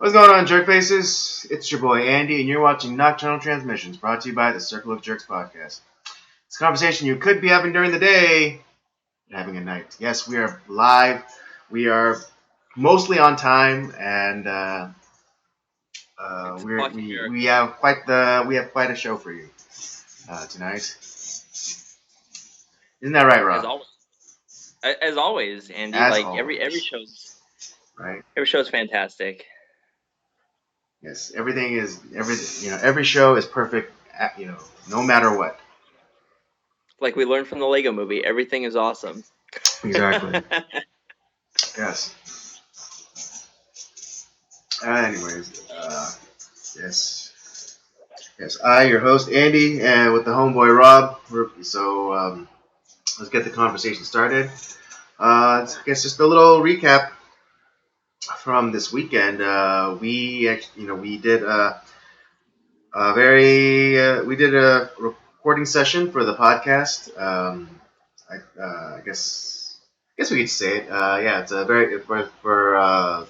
What's going on, jerk faces? It's your boy Andy, and you're watching Nocturnal Transmissions, brought to you by the Circle of Jerks podcast. It's a conversation you could be having during the day, and having at night. Yes, we are live. We are mostly on time, and we have quite a show for you tonight. Isn't that right, Rob? As always, Andy. As like always. every show's right. Every show's fantastic. Yes, every show is perfect. No matter what. Like we learned from the Lego Movie, everything is awesome. Exactly. Yes. Anyways, yes. I, your host Andy, and with the homeboy Rob. So let's get the conversation started. I guess just a little recap from this weekend. We did we did a recording session for the podcast. I guess we could say it. Yeah, it's a for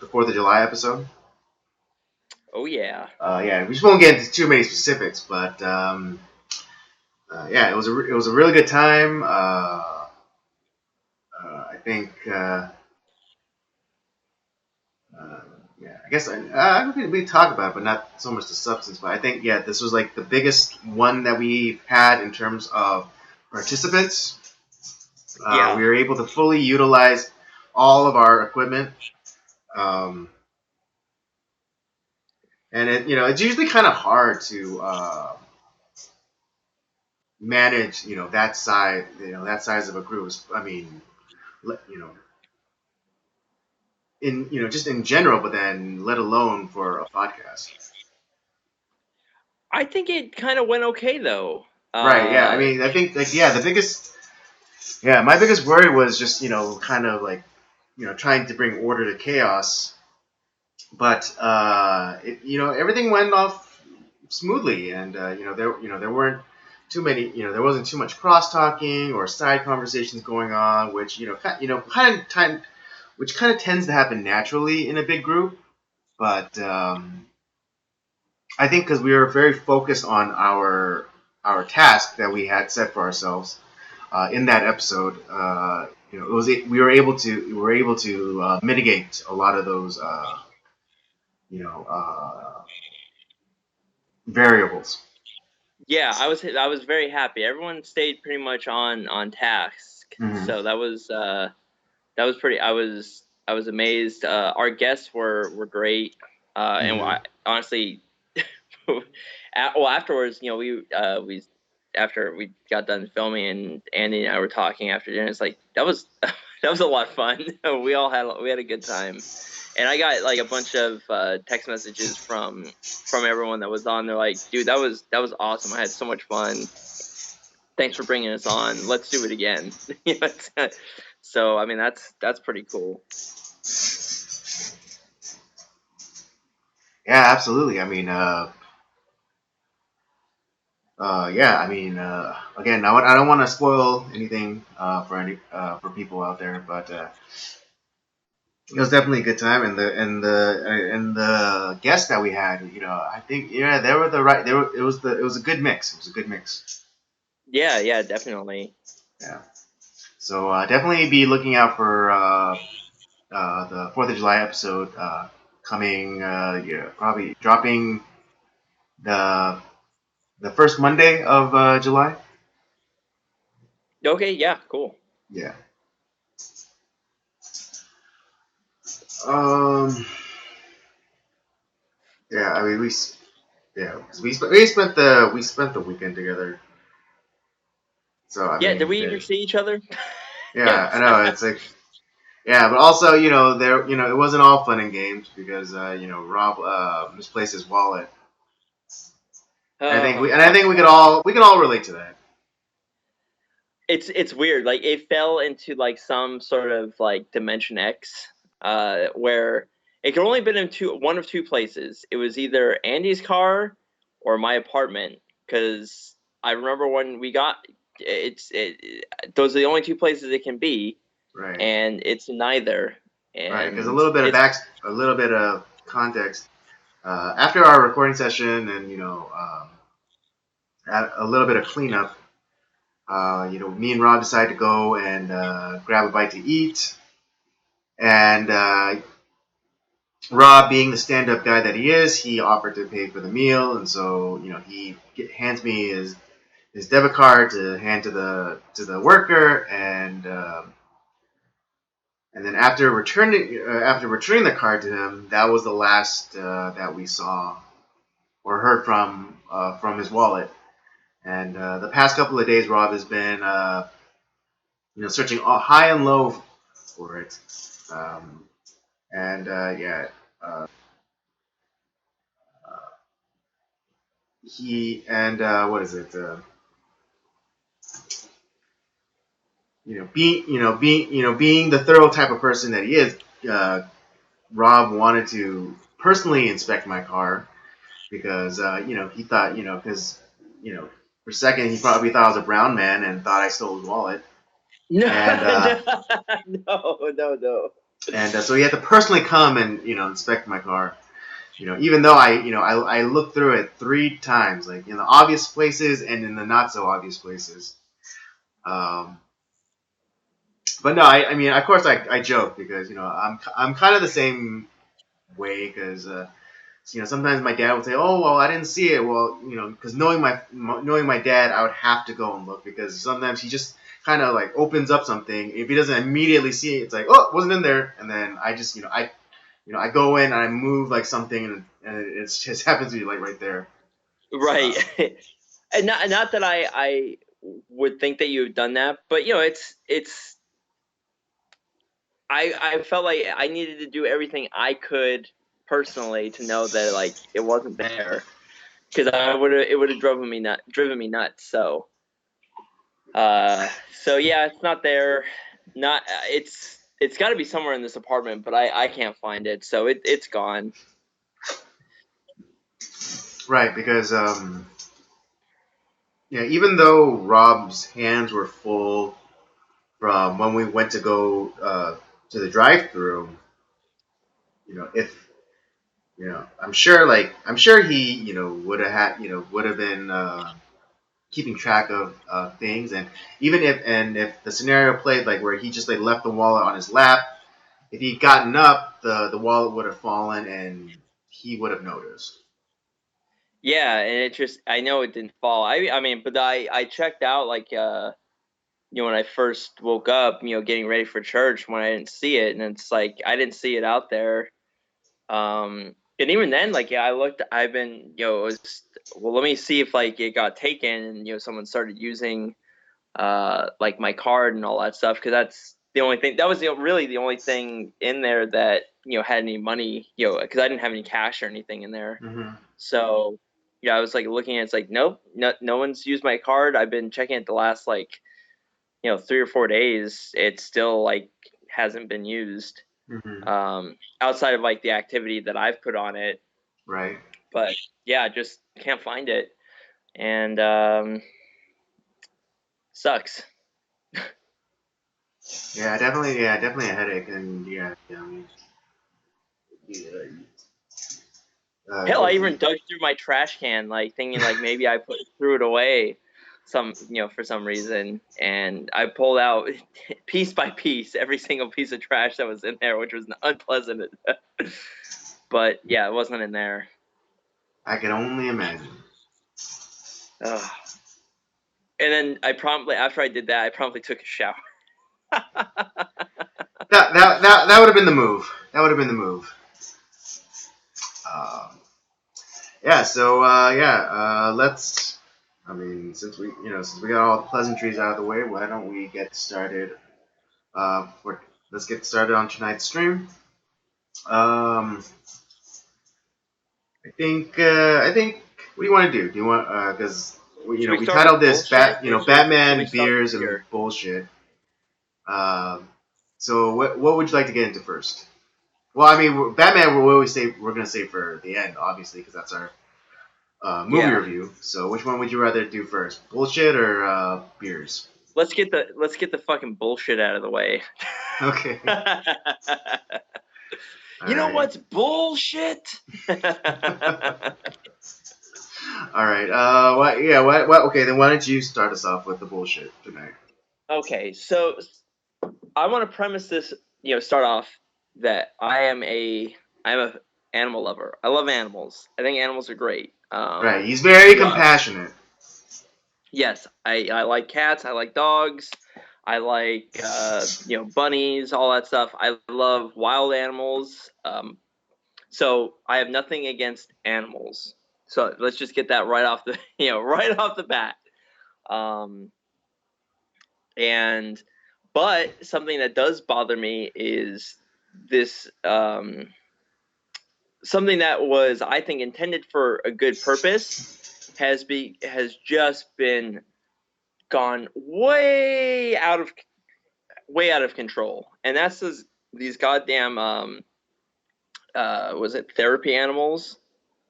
the 4th of July episode. Oh yeah. Yeah, we just won't get into too many specifics, but yeah, it was a really good time. I think. Yeah, I guess we talk about it, but not so much the substance. But I think this was like the biggest one that we've had in terms of participants. We were able to fully utilize all of our equipment. And it's usually kind of hard to manage, that size of a group. I mean, just in general, but then let alone for a podcast. I think it kind of went okay though. Right. Yeah. I mean, I think my biggest worry was just kind of like trying to bring order to chaos, but everything went off smoothly, and there weren't too many, there wasn't too much cross talking or side conversations going which kind of tends to happen naturally in a big group, but I think because we were very focused on our task that we had set for ourselves in that episode, we were able to mitigate a lot of those variables. Yeah, I was very happy. Everyone stayed pretty much on task, so that was pretty. I was amazed. Our guests were great, and honestly, afterwards, we after we got done filming, and Andy and I were talking after dinner. It's like that was a lot of fun. we had a good time, and I got like a bunch of text messages from everyone that was on. They're like, "Dude, that was awesome. I had so much fun. Thanks for bringing us on. Let's do it again." So I mean, that's pretty cool. Yeah, absolutely. I mean, again, I don't want to spoil anything for people out there, but it was definitely a good time, and the guests that we had, I think, they were the right. It was a good mix. It was a good mix. Yeah, definitely. Yeah. So definitely be looking out for the 4th of July episode coming. Probably dropping the first Monday of July. Okay. Yeah. Cool. Yeah. Yeah. I mean, we spent the weekend together. So I mean, did we even see each other? Yeah, I know. It's like, yeah, but also, it wasn't all fun and games because Rob misplaced his wallet. I think we can all relate to that. It's weird. Like it fell into like some sort of like Dimension X, where it could only been in one of two places. It was either Andy's car or my apartment, because I remember when we got those are the only two places it can be, right? And it's neither. And right, because a little bit of context. after our recording session and a little bit of cleanup, me and Rob decided to go and grab a bite to eat. And Rob, being the stand-up guy that he is, he offered to pay for the meal, and so he hands me his debit card to hand to the worker, and then after returning the card to him, that was the last that we saw or heard from his wallet. And the past couple of days, Rob has been searching all high and low for it. Um, and yeah, he and what is it? Being the thorough type of person that he is, Rob wanted to personally inspect my car because he thought because for a second he probably thought I was a brown man and thought I stole his wallet. No, And no. and so he had to personally come and inspect my car. Even though I looked through it 3 times, like in the obvious places and in the not so obvious places. Um, but no, I mean, of course, I joke because I'm kind of the same way because sometimes my dad would say, "Oh, well, I didn't see it." Well, because knowing my dad, I would have to go and look because sometimes he just kind of like opens up something. If he doesn't immediately see it, it's like, "Oh, it wasn't in there," and then I just I go in and I move like something and it just happens to be like right there. Right. And not that I would think that you've done that, but it's I felt like I needed to do everything I could personally to know that like it wasn't there, because it would have driven me nuts. So yeah, it's not there. Not it's got to be somewhere in this apartment, but I can't find it, so it's gone. Right, because even though Rob's hands were full from when we went to go to the drive-through, if I'm sure he would have been keeping track of things, and even if the scenario played like where he just like left the wallet on his lap, if he'd gotten up, the wallet would have fallen and he would have noticed. Yeah, and I know it didn't fall. I mean, but I checked out like when I first woke up, getting ready for church when I didn't see it, and it's like I didn't see it out there. And even then, like I looked, I've been it was well, let me see if like it got taken and someone started using like my card and all that stuff, because that's the only thing that was really the only thing in there that had any money, because I didn't have any cash or anything in there. Mm-hmm. So yeah, I was like looking at it, it's like nope, no one's used my card. I've been checking it the last like 3 or 4 days. It still like hasn't been used, Mm-hmm. outside of like the activity that I've put on it. Right. But yeah, just can't find it, and sucks. Yeah, definitely a headache, and I mean, yeah, Hell, I even dug through my trash can, like thinking like maybe I threw it away for some reason, and I pulled out piece by piece every single piece of trash that was in there, which was unpleasant. But yeah, it wasn't in there. I can only imagine. Ugh. And then after I did that, I promptly took a shower. That would have been the move. That would have been the move. Um, yeah. So let's. I mean, since we got all the pleasantries out of the way, why don't we get started? Let's get started on tonight's stream. Um, I think. What do you want to do? Do you want because Should we we start with titled this bullshit, or should we Batman, start with beers, and beer? bullshit. So what would you like to get into first? Well, I mean, Batman. We're gonna save for the end, obviously, because that's our movie Yeah. review. So which one would you rather do first, bullshit or beers? Let's get the fucking bullshit out of the way. Okay. All You know right. what's bullshit? All right. What? Yeah. What? Okay. Then why don't you start us off with the bullshit tonight? Okay, so I want to premise this, start off that I'm a animal lover. I love animals. I think animals are great. Right. He's very Yeah, compassionate. yes, I like cats. I like dogs. I like bunnies, all that stuff. I love wild animals. So I have nothing against animals. So let's just get that right off the right off the bat. Um, and but something that does bother me is this something that was, I think, intended for a good purpose has just been gone way out of control, and that's these goddamn was it therapy animals?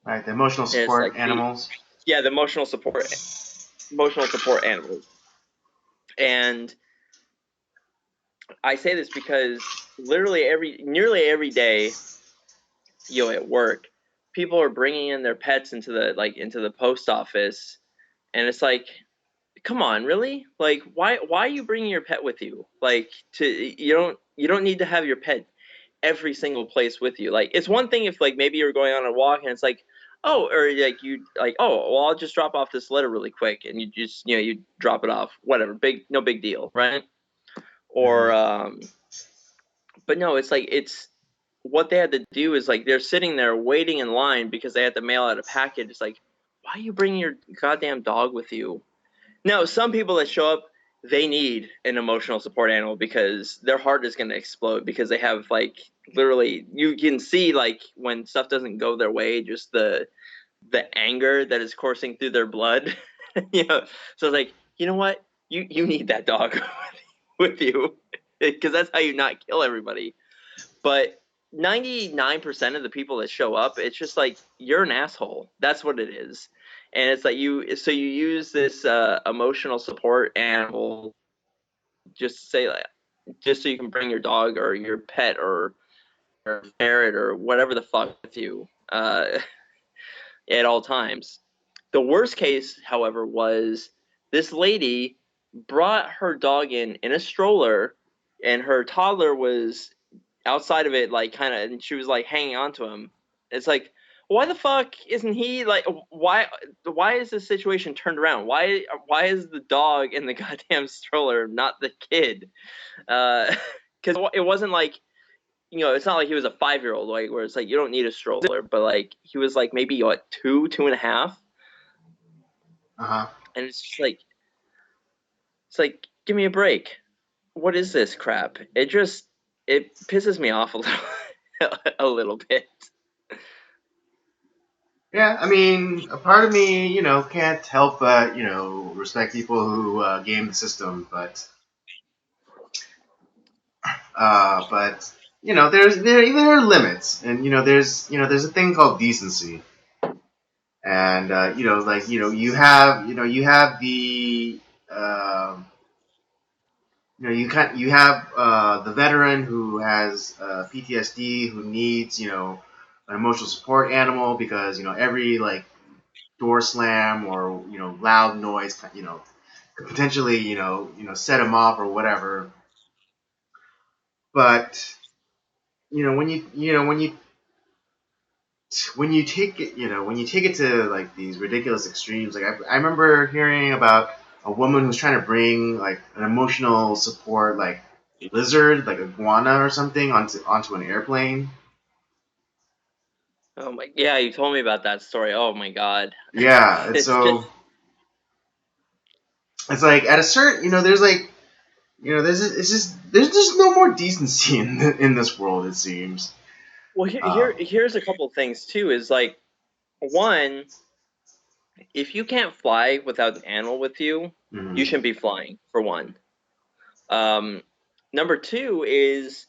Right. The emotional And it's support like animals. the emotional support animals. And I say this because nearly every day, at work, people are bringing in their pets into the post office, and it's like, come on, really? Like, why are you bringing your pet with you? Like, you don't need to have your pet every single place with you. Like, it's one thing if like maybe you're going on a walk and it's like, oh, or like you like, oh, well, I'll just drop off this letter really quick, and you just you drop it off, whatever, no big deal, right? Mm-hmm. Or but no, it's like it's what they had to do is like they're sitting there waiting in line because they had to mail out a package. It's like, why are you bringing your goddamn dog with you? Now, some people that show up, they need an emotional support animal because their heart is going to explode because they have like literally you can see like when stuff doesn't go their way, just the anger that is coursing through their blood. So it's like, you know what? You need that dog with you because that's how you not kill everybody. But 99% of the people that show up, it's just like you're an asshole. That's what it is. And it's like you use this emotional support animal just say like just so you can bring your dog or your pet or ferret or whatever the fuck with you at all times. The worst case, however, was this lady brought her dog in a stroller, and her toddler was outside of it, like kind of, and she was like hanging on to him. It's like, why the fuck isn't he like? Why is this situation turned around? Why is the dog in the goddamn stroller, not the kid? Because it wasn't like it's not like he was a 5-year-old, like where it's like you don't need a stroller, but like he was like maybe what 2 and a half, Uh huh. and it's like give me a break. What is this crap? It pisses me off a little a little bit. Yeah, I mean, a part of me, can't help but, respect people who game the system, but there are limits, and there's a thing called decency, and like you have the you have the veteran who has PTSD who needs an emotional support animal because every like door slam or loud noise could potentially set him off or whatever. But when you take it when you take it to like these ridiculous extremes, like I remember hearing about a woman who's trying to bring like an emotional support like lizard, like iguana or something, onto an airplane. Oh my, yeah, you told me about that story. Oh my god. Yeah, it's It's just so it's like at a certain there's like there's just no more decency in this world, it seems. well here's a couple things too is like one, if you can't fly without an animal with you, you Mhm. shouldn't be flying for one. Um Number two is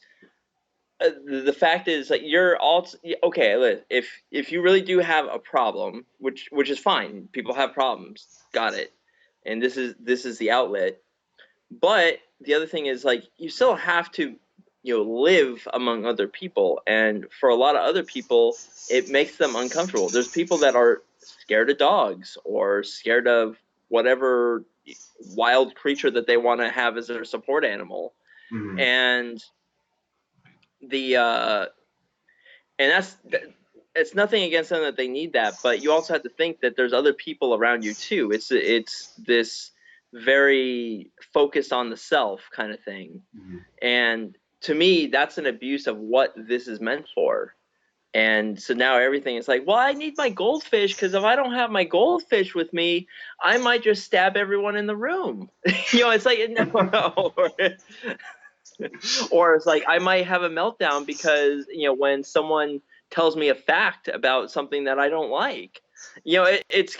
the fact is that you're all okay. If you really do have a problem, which is fine, people have problems, got it, and this is the outlet. But the other thing is like you still have to. live among other people. And for a lot of other people, it makes them uncomfortable. There's people that are scared of dogs or scared of whatever wild creature that they want to have as their support animal. Mm-hmm. And the and that's it's nothing against them that they need that, but you also have to think that there's other people around you too. It's this very focused on the self kind of thing. Mm-hmm. And to me, that's an abuse of what this is meant for. And so now everything is like, well, I need my goldfish because if I don't have my goldfish with me, I might just stab everyone in the room. It's like, no. Or it's like, I might have a meltdown because, when someone tells me a fact about something that I don't like, it's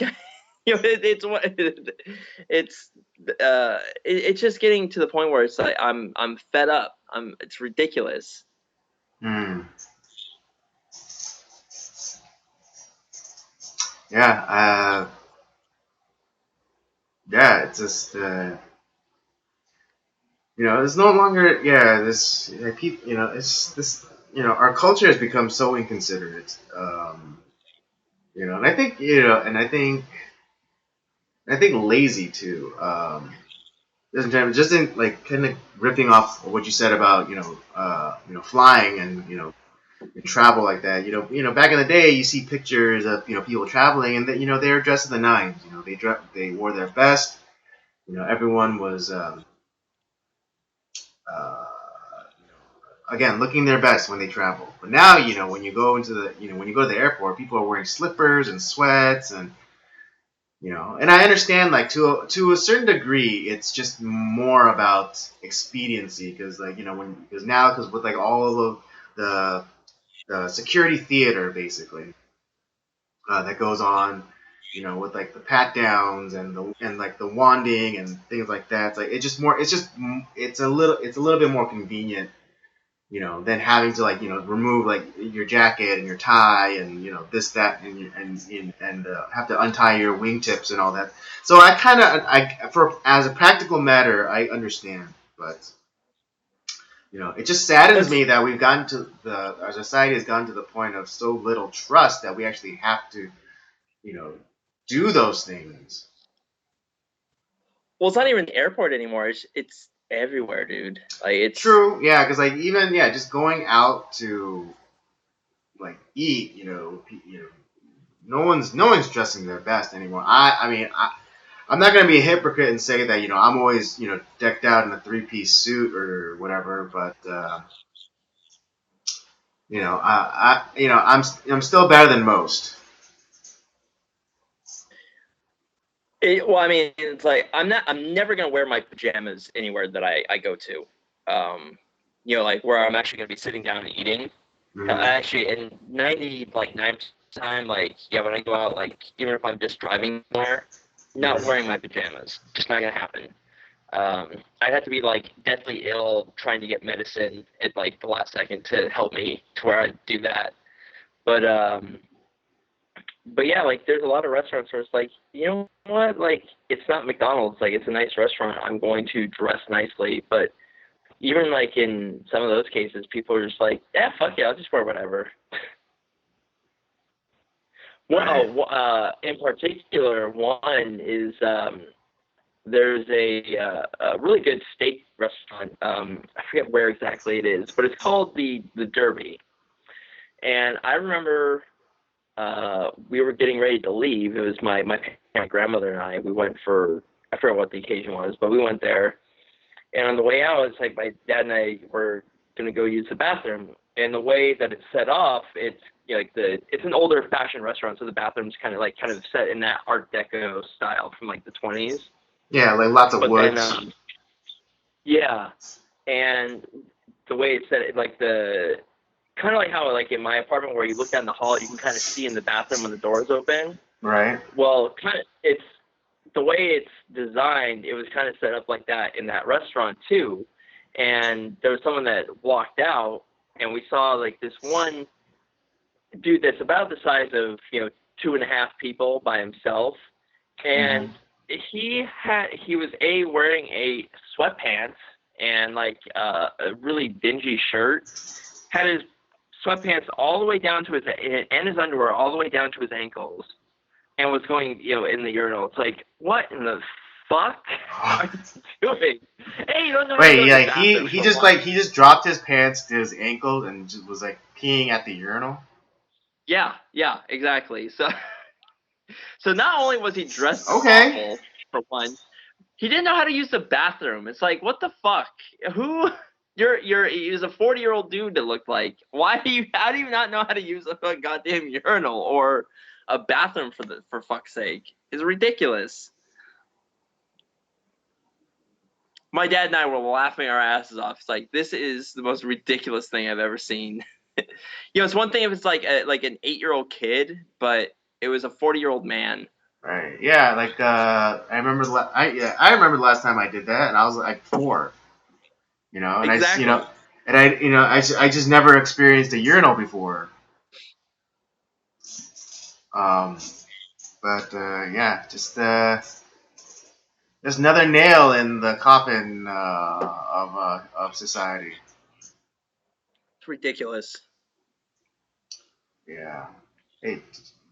it's just getting to the point where it's like I'm fed up. It's ridiculous. Mm. Yeah. Yeah. It's just. It's no longer. Yeah. This. People. It's this. Our culture has become so inconsiderate. And I think. I think lazy too. Just in like kind of ripping off what you said about flying and travel like that. Back in the day, you see pictures of people traveling, and that they were dressed in the nines. They wore their best. Everyone was uh, again looking their best when they travel. But now, when you go into the when you go to the airport, people are wearing slippers and sweats and and I understand like to a certain degree, it's just more about expediency because like because with like all of the security theater basically that goes on, with like the pat downs and like the wanding and things like that. It's like it's a little bit more convenient, than having to like remove like your jacket and your tie and this that and have to untie your wingtips and all that. So I kind of for as a practical matter I understand, but it just saddens That's me that we've gotten to our society has gotten to the point of so little trust that we actually have to you know do those things. Well, it's not even the airport anymore. It's everywhere, dude. Like it's True, yeah, because like even just going out to like eat, no one's dressing their best anymore. I mean, I'm not gonna be a hypocrite and say that I'm always decked out in a three-piece suit or whatever, but I'm still better than most. well, I mean, it's like I'm never gonna wear my pajamas anywhere that I go to. Like where I'm actually gonna be sitting down and eating. Mm-hmm. Actually, in 9% time, like yeah, when I go out, like even if I'm just driving somewhere, not Mm-hmm. wearing my pajamas, just not gonna happen. I'd have to be like deathly ill trying to get medicine at like the last second to help me to where I'd do that. But yeah, like there's a lot of restaurants where it's like, you know what, like it's not McDonald's, like it's a nice restaurant. I'm going to dress nicely, but even like in some of those cases, people are just like, yeah, fuck yeah, I'll just wear whatever. Right. Well, in particular, one is there's a really good steak restaurant. I forget where exactly it is, but it's called the Derby. And I remember we were getting ready to leave. It was my grandmother and I. We went for I forget what the occasion was, but we went there. And on the way out, it's like my dad and I were gonna go use the bathroom. And the way that it's set off, it's like it's an older fashioned restaurant, so the bathroom's kind of set in that Art Deco style from like the 20s. Yeah, like lots of But then woods. yeah, and the way it's set, like the kind of like how like in my apartment where you look down the hall, you can kind of see in the bathroom when the doors open. Right. Well, kind of it's the way it's designed. It was kind of set up like that in that restaurant too. And there was someone that walked out, and we saw like this one dude that's about the size of 2.5 people by himself, Mm-hmm. and he was wearing a sweatpants and like a really dingy shirt. Had his sweatpants all the way down to his and his underwear all the way down to his ankles, and was going in the urinal. It's like, what in the fuck are you doing? Hey, you don't know how to go Wait, to yeah, the bathroom. he just dropped his pants to his ankle and just was like peeing at the urinal. Yeah, exactly. So not only was he dressed Okay. awful for one, he didn't know how to use the bathroom. It's like, what the fuck? Who? He was a 40-year-old dude that looked like. Why do you? How do you not know how to use a goddamn urinal or a bathroom for fuck's sake? It's ridiculous. My dad and I were laughing our asses off. It's like, this is the most ridiculous thing I've ever seen. It's one thing if it's like an 8-year-old kid, but it was a 40-year-old man. Right. Yeah. Like I remember. I remember the last time I did that, and I was like 4. And Exactly. I just never experienced a urinal before. Um, but yeah, just another nail in the coffin of society. It's ridiculous. Yeah. Hey,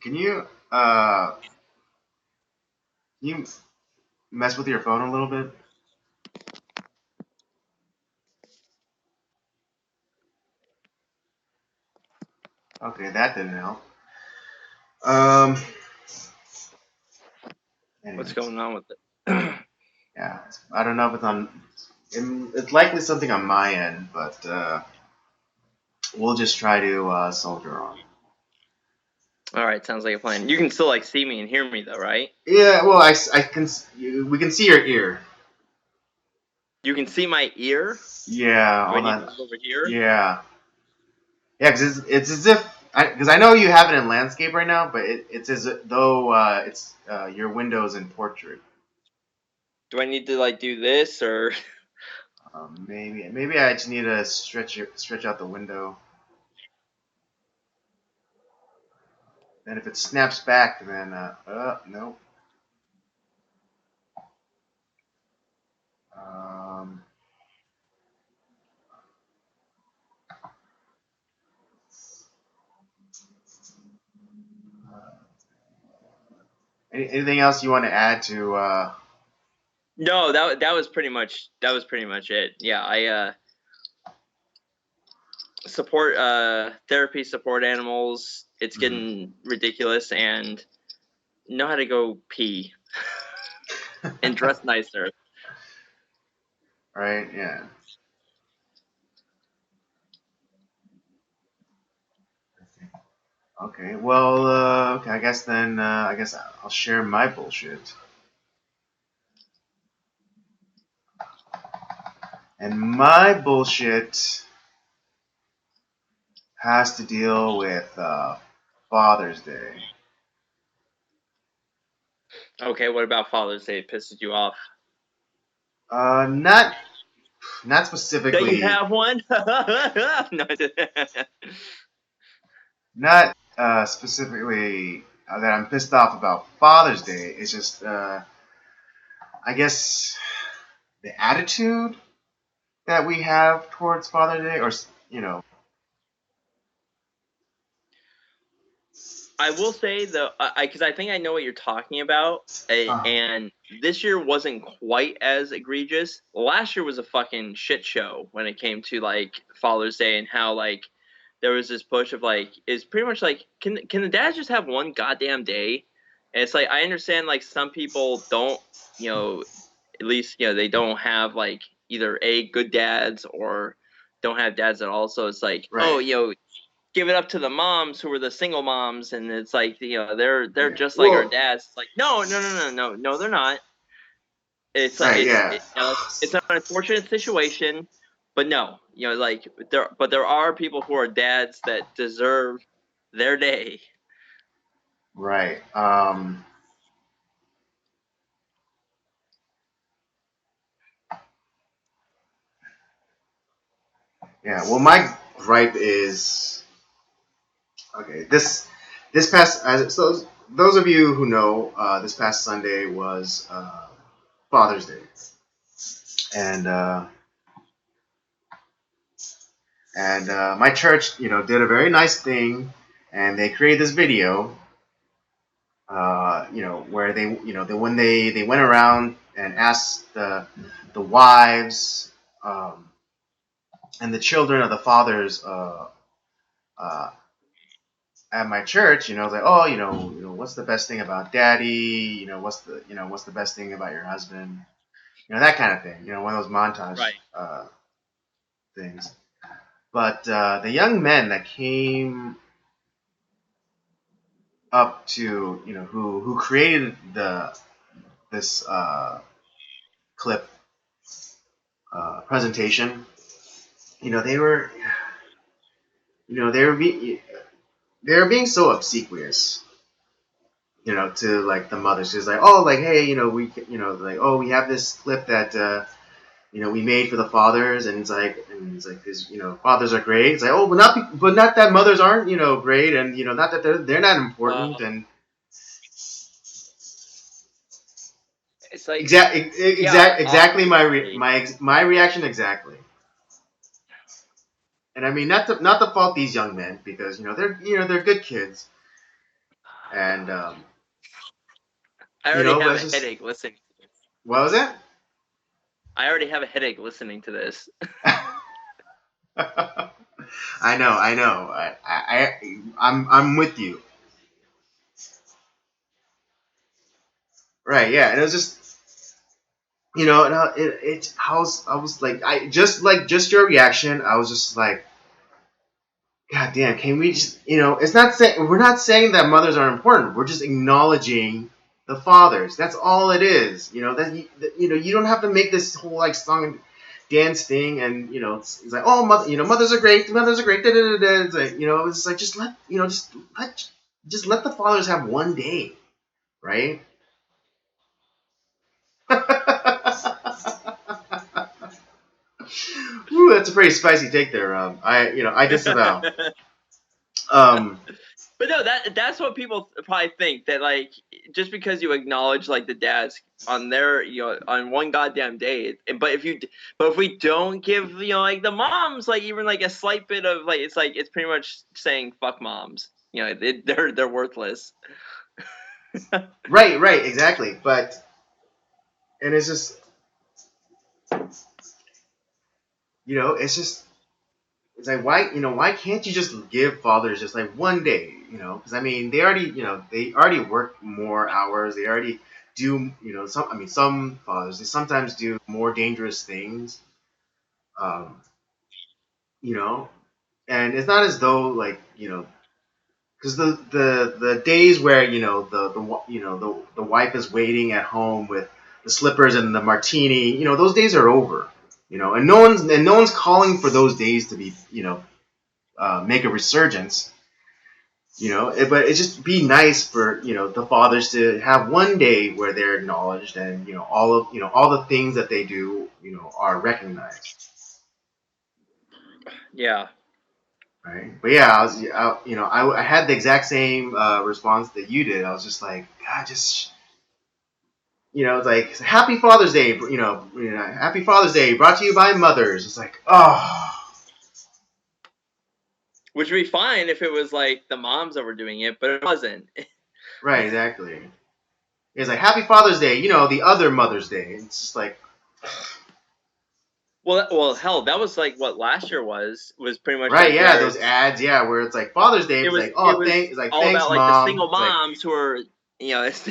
can you can you mess with your phone a little bit? Okay, that didn't help. Um. What's Anyways, going on with it? yeah. I don't know if it's on. It's likely something on my end, but we'll just try to soldier on. All right, sounds like a plan. You can still like see me and hear me though, right? Yeah. Well, I can. We can see your ear. You can see my ear. Yeah. Do I Hold need to on. move over here? Yeah. Yeah, because it's as if because I know you have it in landscape right now, but it's as though it's your windows in portrait. Do I need to like do this or? Maybe I just need to stretch out the window. Then if it snaps back, then no. Um, anything else you want to add to? No, that was pretty much it. Yeah, I support therapy, support animals. It's getting ridiculous, and know how to go pee and dress nicer. Right? Yeah. Okay. Well, okay. I guess then I guess I'll share my bullshit. And my bullshit has to deal with Father's Day. Okay, what about Father's Day? It pisses you off Not that you specifically, have one? No, not specifically that I'm pissed off about Father's Day. It's just, I guess, the attitude that we have towards Father's Day, or you know, I will say though, because I think I know what you're talking about, uh, and this year wasn't quite as egregious. Last year was a fucking shit show when it came to like Father's Day and how like there was this push of like it's pretty much like can the dads just have one goddamn day? And it's like I understand like some people don't, at least they don't have like either a good dads or don't have dads at all. So it's like, oh, right? give it up to the moms who were the single moms, and it's like they're Yeah. just like our Well, dads. It's like no, they're not. It's like right, yeah, it's an unfortunate situation, but no, like there are people who are dads that deserve their day. right. Yeah. Well, my gripe is okay. This past so those of you who know, this past Sunday was Father's Day, and And my church, did a very nice thing, and they created this video, where they went around and asked the wives, and the children of the fathers, uh, at my church, it's like, oh, what's the best thing about daddy? What's the best thing about your husband? That kind of thing. One of those montage Right. things. But the young men that came up to, who created this clip presentation, they were, they were being so obsequious, to like the mothers. Just like, oh, like, hey, like, oh, we have this clip that we made for the fathers, and it's like this, fathers are great. It's like, oh, but not that mothers aren't, great, and not that they're not important, and It's like, yeah, exactly obviously. my reaction exactly. And I mean, not to fault these young men, because they're good kids, and I already but have it's a just, headache listening to this. what was it? I already have a headache listening to this. I know, I'm with you. Right? Yeah, and it was just, and I was like, just your reaction. I was just like, God damn, can we just, it's not saying we're not saying that mothers are important. We're just acknowledging the fathers. That's all it is. You don't have to make this whole like song and dance thing, and it's like, oh, mothers are great. Mothers are great. Da, da, da, da. It's like, it's like, just let just let the fathers have one day, right? Ooh, that's a pretty spicy take there. I disavow. Um, But no, that's what people probably think, that like just because you acknowledge like the dads on their, on one goddamn day, but if we don't give, like the moms like even like a slight bit of like, it's pretty much saying fuck moms. They're worthless. right, exactly. But and it's just, it's just, it's like, why can't you just give fathers just like one day, because I mean they already work more hours, they already do, some fathers, they sometimes do more dangerous things, um, you know and it's not as though, like, because the days where the wife is waiting at home with the slippers and the martini, those days are over, and no one's calling for those days to be, make a resurgence. But it just be nice for the fathers to have one day where they're acknowledged, and all the things that they do are recognized, Yeah. right? But yeah, I had the exact same response that you did. I was just like, God, just it's like, Happy Father's Day, Happy Father's Day, brought to you by mothers. It's like, oh, Which would be fine if it was like the moms that were doing it, but it wasn't. right, exactly. It's like, Happy Father's Day, the other Mother's Day. It's just like, Well, hell, that was like what last year was pretty much right, like yeah, where those ads, yeah, where it's like Father's Day, it it's was like, it oh, was it's like, all thanks, about like the mom. single It's like, moms who were, it's,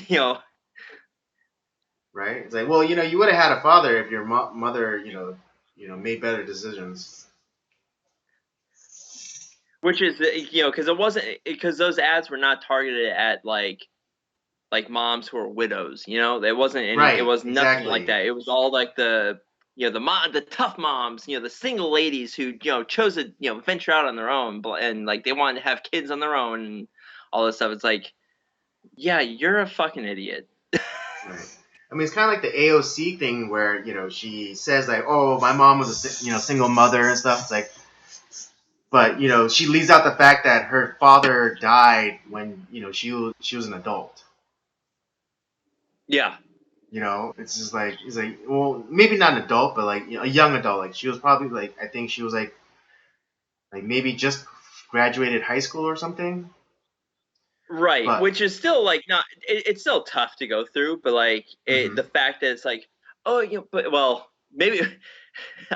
right, it's like, well, you would have had a father if your mother, made better decisions. which is, because it wasn't, because those ads were not targeted at like moms who are widows. It wasn't any. It Right, was nothing like exactly. that. It was all like the tough moms, the single ladies who chose to venture out on their own, and like they wanted to have kids on their own and all this stuff. It's like, yeah, you're a fucking idiot. Right. I mean, it's kind of like the AOC thing where she says like, "Oh, my mom was a single mother and stuff." It's like, but she leaves out the fact that her father died when she was an adult. Yeah. It's just like, it's like, well, maybe not an adult, but like a young adult. Like she was probably like, I think she was like like maybe just graduated high school or something. Right, But which is still like not. It's still tough to go through, but like mhm. the fact that it's like, oh, but well, maybe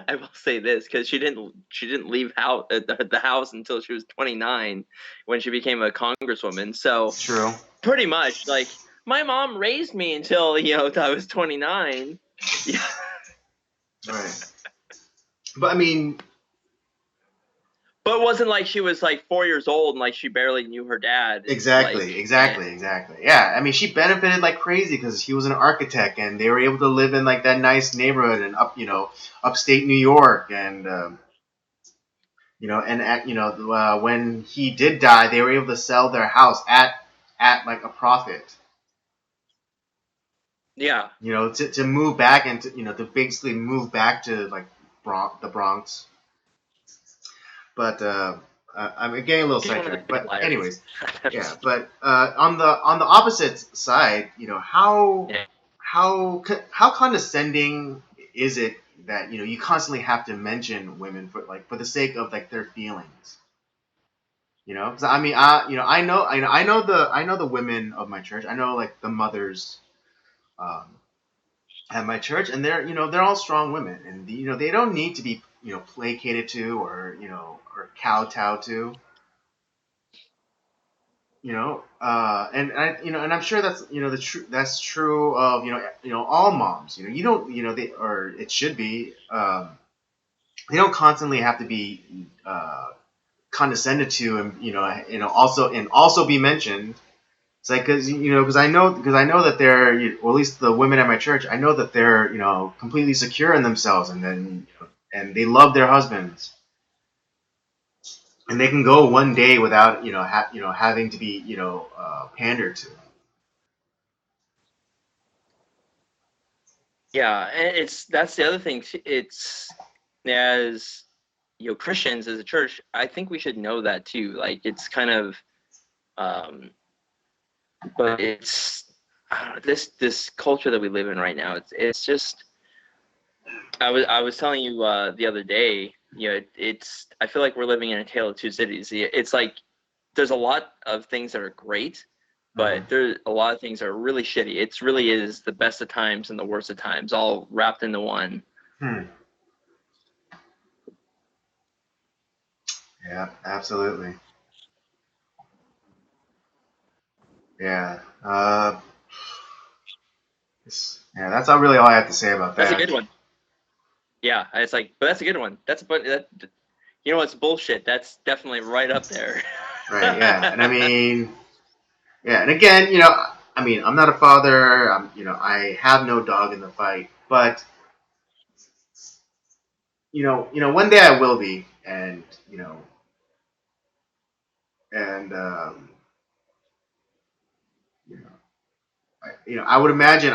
I will say this because she didn't leave the house until she was 29 when she became a congresswoman. So True. pretty much like my mom raised me until I was 29. Yeah, Right. But I mean, but it wasn't like she was like 4 years old and like she barely knew her dad. Like, and exactly. Yeah, I mean, she benefited like crazy because he was an architect, and they were able to live in like that nice neighborhood and upstate New York, and when he did die, they were able to sell their house at like a profit. yeah, To move back and to basically move back to like the Bronx. But I'm getting a little she's one of the sidetracked. biggest But liars anyways, I've ever yeah. seen. But on the opposite side, Yeah. how condescending is it that you constantly have to mention women for the sake of like their feelings? Because I mean, I know the women of my church. I know like the mothers um, at my church, and they're all strong women, and they don't need to be placated to or kowtowed to. And I'm sure that's that's true of all moms. You don't they or it should be they don't constantly have to be condescended to, and also be mentioned. It's like because I know that they're, or at least the women at my church, I know that they're completely secure in themselves, and then and they love their husbands, and they can go one day without having to be pandered to. Yeah, and that's the other thing. It's as Christians as a church, I think we should know that too. Like it's kind of, um, but it's I don't know, this culture that we live in right now. It's just I was telling you the other day. It's I feel like we're living in a tale of two cities. It's like there's a lot of things that are great, Mhm. but there's a lot of things that are really shitty. It really is the best of times and the worst of times all wrapped into one. Hmm. Yeah, absolutely. Yeah. Yeah, that's not really all I have to say about That's a that. good one. Yeah, it's like, but that's a good one. It's bullshit. That's definitely right up there. Right, yeah. And I mean, yeah, and again, I mean, I'm not a father. I have no dog in the fight, but one day I will be, and and you know, I would imagine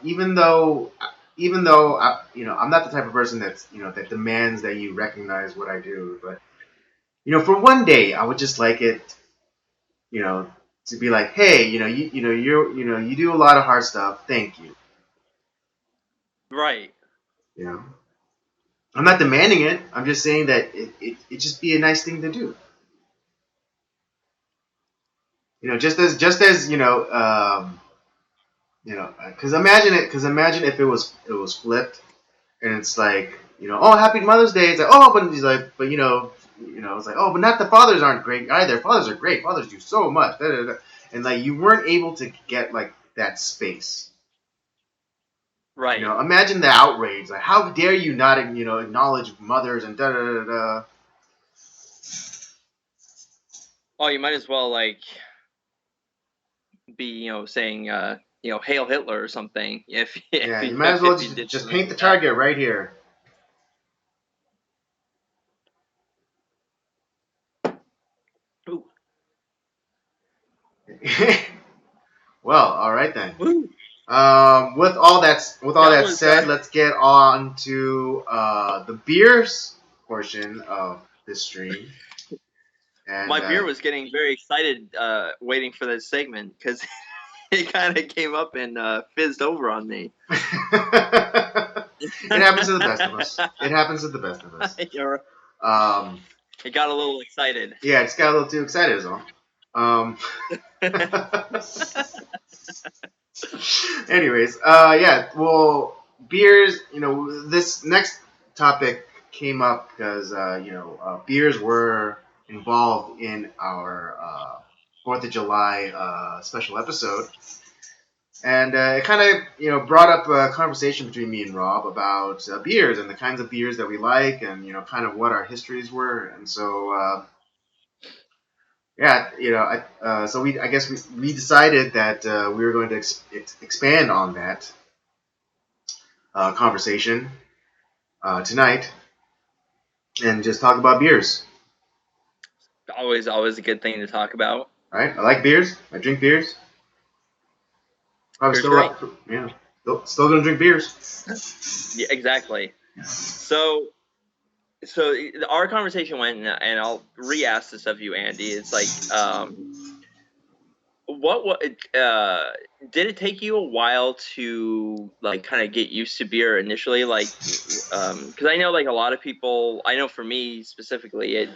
even though I'm not the type of person that demands that you recognize what I do, but for one day I would just like it, you know, to be like, hey, you do a lot of hard stuff. Thank you. Right. You know, I'm not demanding it. I'm just saying that it just be a nice thing to do. Just as because imagine if it was flipped, and it's like, oh, happy Mother's Day. It's like, oh, but he's like, but it's like, oh, but not the fathers aren't great either. Fathers are great. Fathers do so much. Da, da, da. And like you weren't able to get like that space. Right. Imagine the outrage. Like, how dare you not acknowledge mothers and da da da da. Oh, you might as well like be saying Hail Hitler or something if if Yeah, you you might as well if you just, did just something paint the like that. target right here. Ooh. Well, all right then. Woo. With all That that was said, let's get on to the beers portion of this stream. And my beer was getting very excited waiting for this segment because it kind of came up and fizzed over on me. it happens to the best of us. It happens to the best of us. You're Um, It got a little excited. Yeah, I just got a little too excited, is all. Um, anyways, yeah. Well, beers. This next topic came up because beers were involved in our Fourth of July special episode. And it kind of, brought up a conversation between me and Rob about beers and the kinds of beers that we like, and kind of what our histories were. And so, yeah, I guess we decided that we were going to expand on that conversation tonight and just talk about beers. Always a good thing to talk about. Right? I like beers. I drink beers. Probably Beer's still, great. still gonna drink beers. Yeah, exactly. So our conversation went, and I'll re-ask this of you, Andy. It's like, what did it take you a while to like kind of get used to beer initially? Like, because I know like a lot of people. I know for me specifically,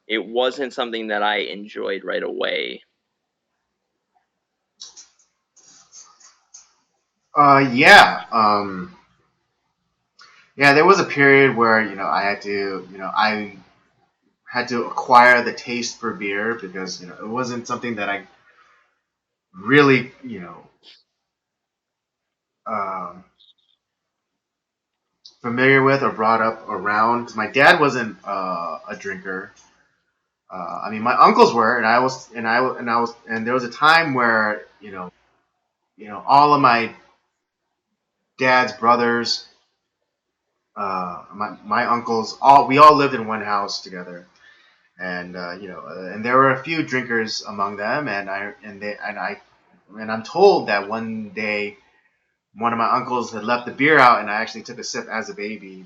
it wasn't something that I enjoyed right away. Yeah. Yeah, there was a period where I had to acquire the taste for beer because it wasn't something that I really um, familiar with or brought up around. My dad wasn't a drinker. I mean, my uncles were, and there was a time where all of my dad's brothers, my uncles, we all lived in one house together. And and there were a few drinkers among them, and I'm told that one day one of my uncles had left the beer out, and I actually took a sip as a baby.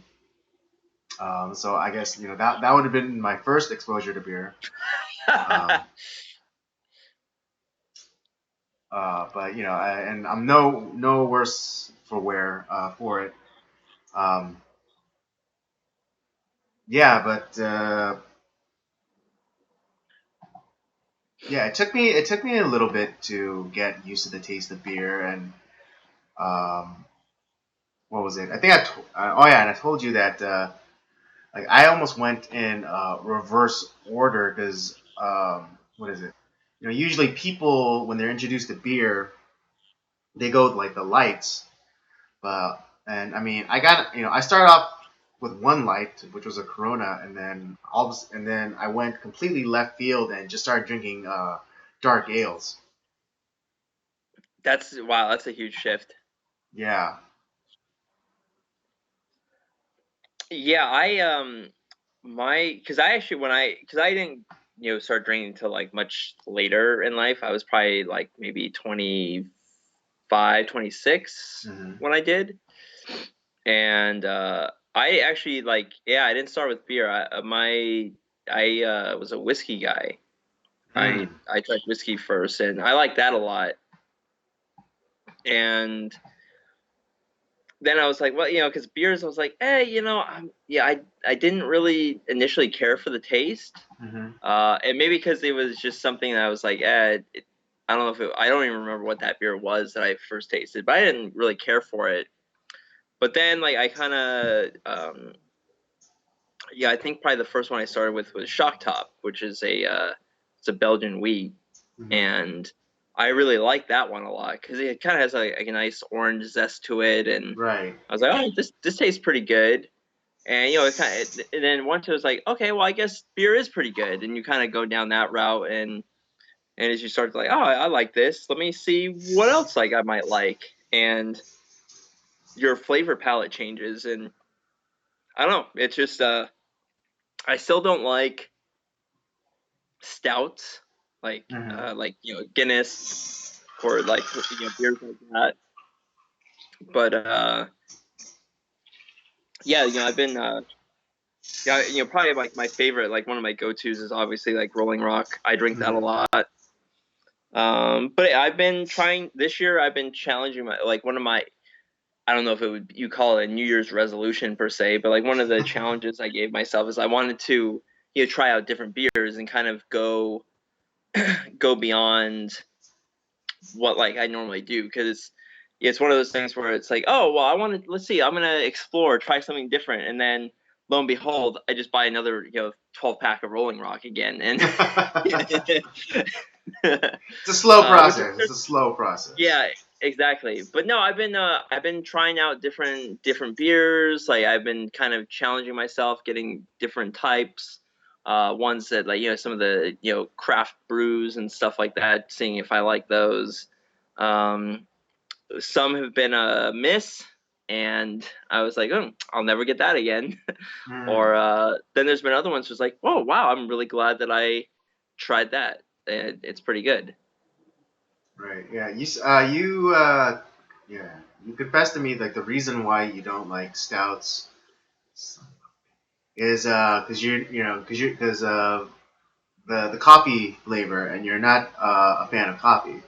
So I guess that would have been my first exposure to beer. Um, but and I'm no worse for wear for it. Um, yeah, but yeah, it took me a little bit to get used to the taste of beer, and um, what was it? I think oh yeah, and I told you that like I almost went in reverse order because what is it? Usually people when they're introduced to beer, they go with, like the lights. And I mean, I started off with one light, which was a Corona, and then and then I went completely left field and just started drinking dark ales. Wow, that's a huge shift. Yeah. Yeah, because I actually because I didn't start drinking until like much later in life. I was probably like maybe 25, 26 Mm-hmm. when I did. And I actually I didn't start with beer. I was a whiskey guy. Hmm. I tried whiskey first, and I liked that a lot. And then I was like, well, because beers, I was like, I didn't really initially care for the taste, Mm-hmm. and maybe because it was just something that I was like, I don't know I don't even remember what that beer was that I first tasted, but I didn't really care for it. But then, like, I kind of, I think probably the first one I started with was Shock Top, which is it's a Belgian wheat, Mm-hmm. and I really like that one a lot because it kind of has like a nice orange zest to it, and Right. I was like, oh, this tastes pretty good. And and then once it was like, okay, well, I guess beer is pretty good, and you kind of go down that route, and as you start to like, oh, I like this. Let me see what else like I might like, and your flavor palette changes, and I don't know. It's just I still don't like stouts, Mm-hmm. like Guinness or like beers like that. But yeah, I've been yeah, probably like my favorite, like one of my go-tos is obviously like Rolling Rock. I drink that a Mm-hmm. lot. But I've been trying this year. I've been challenging my like one of my I don't know if it would you call it a New Year's resolution per se, but like one of the challenges I gave myself is I wanted to try out different beers and kind of go beyond what like I normally do, because it's one of those things where it's like, oh well, let's see, I'm gonna explore, try something different, and then lo and behold, I just buy another 12-pack of Rolling Rock again, and It's a slow process. It's a slow process. Yeah, exactly. But no, I've been trying out different beers. Like I've been kind of challenging myself, getting different types, ones that like some of the craft brews and stuff like that, seeing if I like those. Um, some have been a miss, and I was like, oh, I'll never get that again. Or then there's been other ones who's like, oh wow, I'm really glad that I tried that. It's pretty good. Right. Yeah. You confessed to me like the reason why you don't like stouts is because the coffee flavor, and you're not a fan of coffee.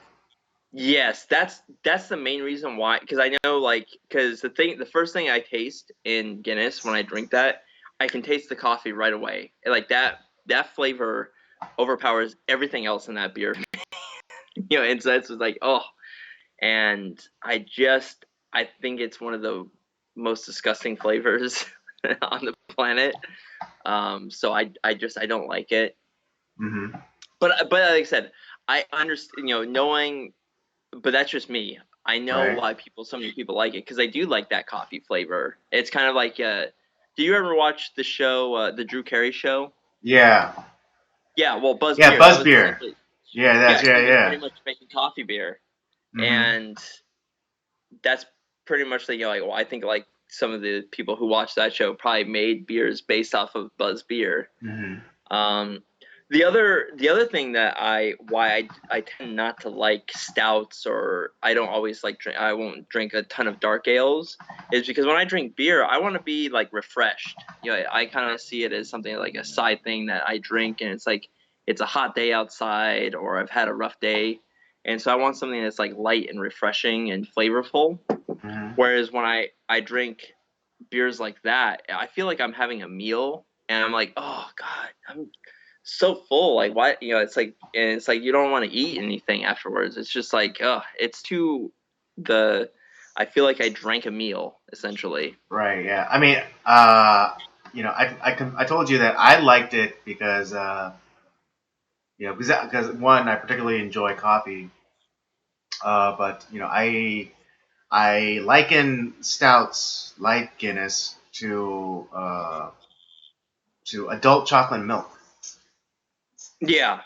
Yes, that's the main reason why. Because I know, like, the first thing I taste in Guinness when I drink that, I can taste the coffee right away. And, like that flavor overpowers everything else in that beer. And so it's like, oh, and I think it's one of the most disgusting flavors on the planet. So I don't like it. Mm-hmm. But like I said, I understand. Knowing. But that's just me. I know Right. why so many people like it, because I do like that coffee flavor. It's kind of like, do you ever watch the show, the Drew Carey show? Yeah. Yeah, well, Buzz Yeah. Beer, that Buzz was beer. essentially, Yeah. yeah, he was Yeah. pretty much making coffee beer, Mm-hmm. and that's pretty much like, like, well, I think like some of the people who watch that show probably made beers based off of Buzz Beer. Mm-hmm. Um, the other thing that I tend not to like stouts, or I don't always like I won't drink a ton of dark ales, is because when I drink beer, I want to be like refreshed. I kind of see it as something like a side thing that I drink, and it's like it's a hot day outside, or I've had a rough day, and so I want something that's like light and refreshing and flavorful. Mm-hmm. Whereas when I drink beers like that, I feel like I'm having a meal, and I'm like, oh God, I'm so full. Like, why? It's like you don't want to eat anything afterwards. It's just like, oh, it's too the. I feel like I drank a meal essentially. Right. Yeah. I mean, I told you that I liked it because because one, I particularly enjoy coffee. But I liken stouts like Guinness to adult chocolate milk. Yeah,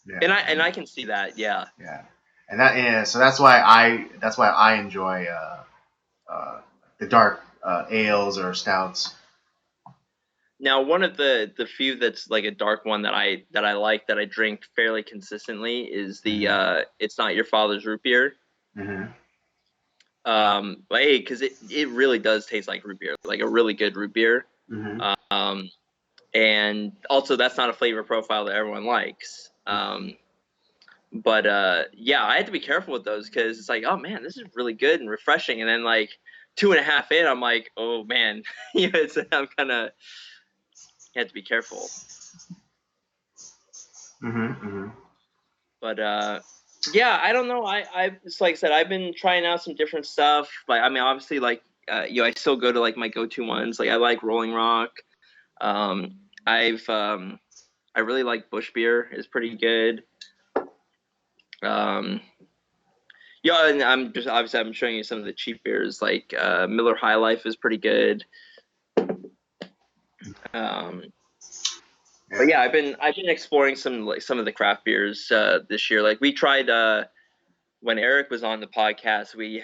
Yeah. and I can see that. Yeah. Yeah. So that's why I enjoy the dark ales or stouts. Now, one of the few that's like a dark one that I like, that I drink fairly consistently, is the It's Not Your Father's root beer. Mm-hmm. But hey, because it really does taste like root beer, like a really good root beer. Mm-hmm. And also that's not a flavor profile that everyone likes. But yeah, I had to be careful with those, because it's like, oh man, this is really good and refreshing, and then like 2.5 in, I'm like, oh man, I'm kind of had to be careful. Mm-hmm. Mm-hmm. But yeah, I don't know. I just, like I said, I've been trying out some different stuff. Like, I mean, obviously, like I still go to like my go-to ones. Like, I like Rolling Rock. Um, I really like Bush beer. It's pretty good. Um, yeah, and I'm showing you some of the cheap beers. Like Miller High Life is pretty good. Um, but yeah, I've been exploring some of the craft beers this year. Like we tried when Eric was on the podcast, we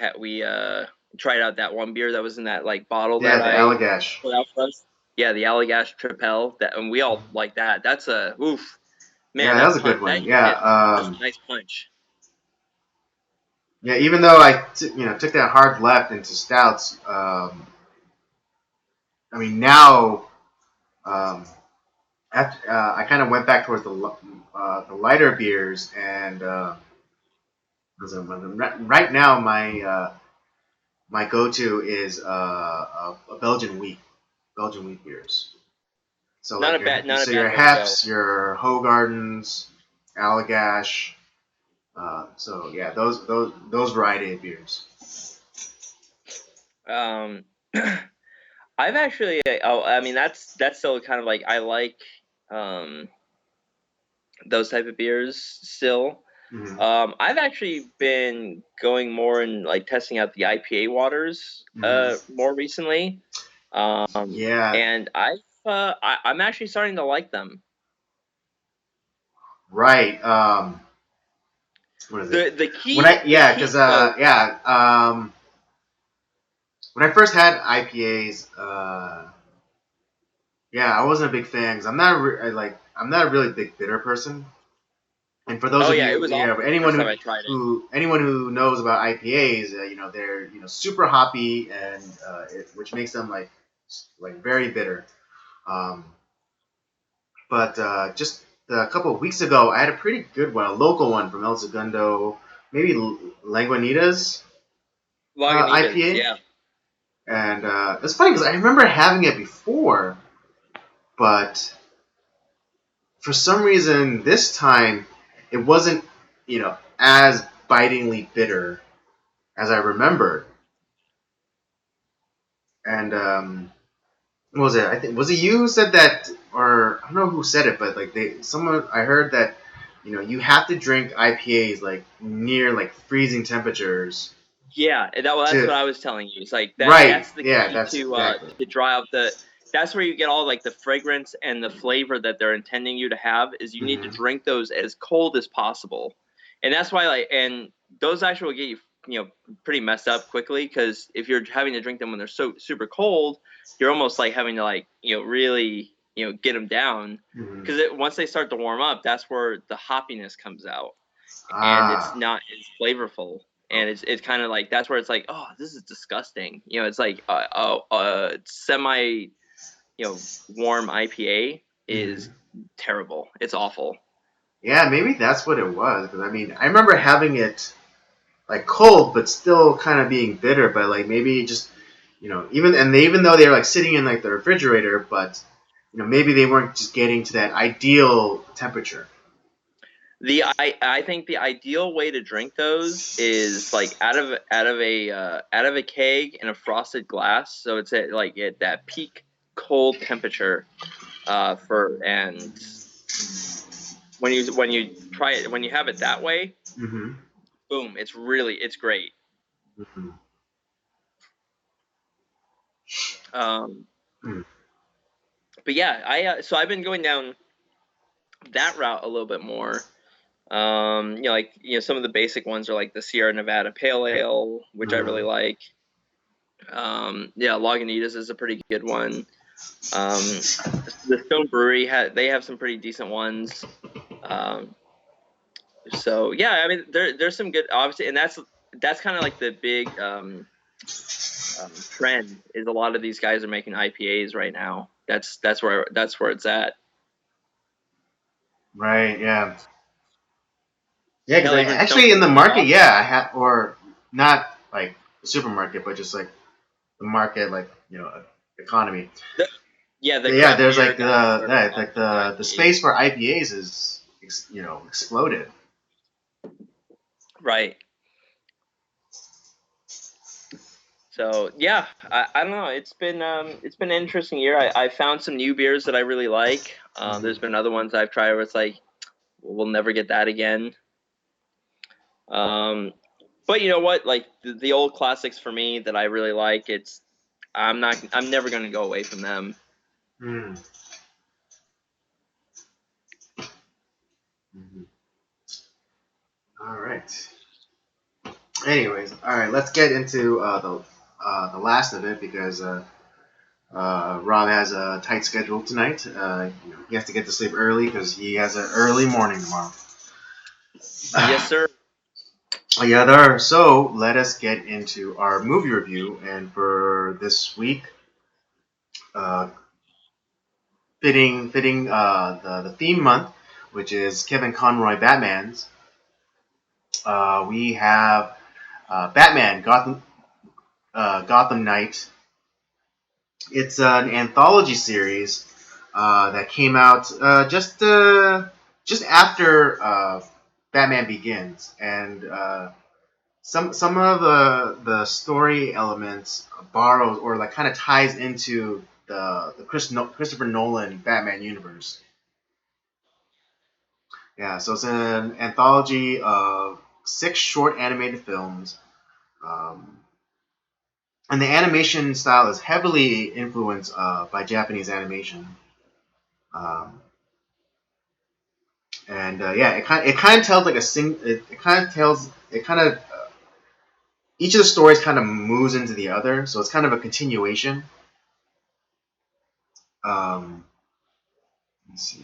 tried out that one beer that was in that like bottle Yeah, that the I Allagash. put out for us. Yeah, the Allagash Tripel. That, and we all like that. That's a oof, man. Yeah, that That was a good one. that's Yeah. a nice punch. Yeah. Even though I took that hard left into stouts, I mean now um, I kind of went back towards the lighter beers, and right now my go-to is a Belgian wheat beers. So like not a your bad way to go. Heps, your Hogardens, Allagash. So yeah, those variety of beers. Um, I've actually, I mean, that's still kind of like I like those type of beers still. Mm-hmm. I've actually been going more and like testing out the IPA waters Mm-hmm. more recently, Yeah, and I'm actually starting to like them. right. What is it? The key though. When I first had IPAs, yeah, I wasn't a big fan because I'm not a really big bitter person. And for those Oh of yeah, it you, was awful the first time I tried it. anyone who knows about IPAs, they're super hoppy and which makes them like very bitter. Um, but just a couple of weeks ago, I had a pretty good one, a local one from El Segundo, maybe Lagunitas Lagunitas, IPA. yeah. And it's funny because I remember having it before, but for some reason this time it wasn't, as bitingly bitter as I remembered. And what was it? I think was it you who said that, or I don't know who said it, but like someone I heard that you have to drink IPAs like near like freezing temperatures Yeah, that's to what I was telling you. It's like that. right. That's the Yeah, key that's exactly. to dry out the. That's where you get all like the fragrance and the flavor that they're intending you to have. Is you need to Mm-hmm. drink those as cold as possible, and that's why and those actually will get you pretty messed up quickly because if you're having to drink them when they're so super cold, you're almost like having to like really get them down Mm-hmm. because once they start to warm up, that's where the hoppiness comes out and it's Ah, not as flavorful. And okay. it's kind of like that's where it's like, oh, this is disgusting. It's like semi warm IPA Mm-hmm. is terrible. It's awful. Yeah, maybe that's what it was. Because I mean, I remember having it like cold, but still kind of being bitter. But like maybe just even though they were like sitting in like the refrigerator, but maybe they weren't just getting to that ideal temperature. I think the ideal way to drink those is like out of a keg in a frosted glass, so it's at that peak cold temperature for and when you try it when you have it that way, Mm-hmm. boom, it's great. Mm-hmm. Um, Mm-hmm. but yeah, so I've been going down that route a little bit more. Like some of the basic ones are like the Sierra Nevada Pale Ale, which I really like. Yeah, Lagunitas is a pretty good one. The Stone Brewery they have some pretty decent ones. Um, so yeah, I mean there's some good obviously, and that's kind of like the big trend is a lot of these guys are making IPAs right now. That's where it's at. Right. Yeah. Yeah. Because Hell, I even some actually in the in market, Austin. yeah, I have or not like the supermarket, but just like the market, like economy. The, yeah, the Yeah, craft there's beer like guys are starting to like make the IPAs. space for IPAs is exploded. Right. So yeah, I don't know. It's been an interesting year. I found some new beers that I really like. There's been other ones I've tried where it's like we'll never get that again. Um, but you know what? Like the old classics for me that I really like. I'm never gonna go away from them. Mm-hmm. Mm-hmm. All right. Anyways, all right. Let's get into the last of it because Rob has a tight schedule tonight. He has to get to sleep early because he has an early morning tomorrow. Yes, sir. Yeah, there. So let us get into our movie review, and for this week, uh, fitting the theme month, which is Kevin Conroy Batman's. We have Batman Gotham Knight. It's an anthology series that came out just after Batman Begins, and some of the story elements borrows or like kind of ties into the Christopher Nolan Batman universe. Yeah, so it's an anthology of 6 short animated films. Um, and the animation style is heavily influenced by Japanese animation. Um, and yeah, it kind of tells like a sing. It kind of tells it kind of each of the stories kind of moves into the other, so it's kind of a continuation. Um, let's see.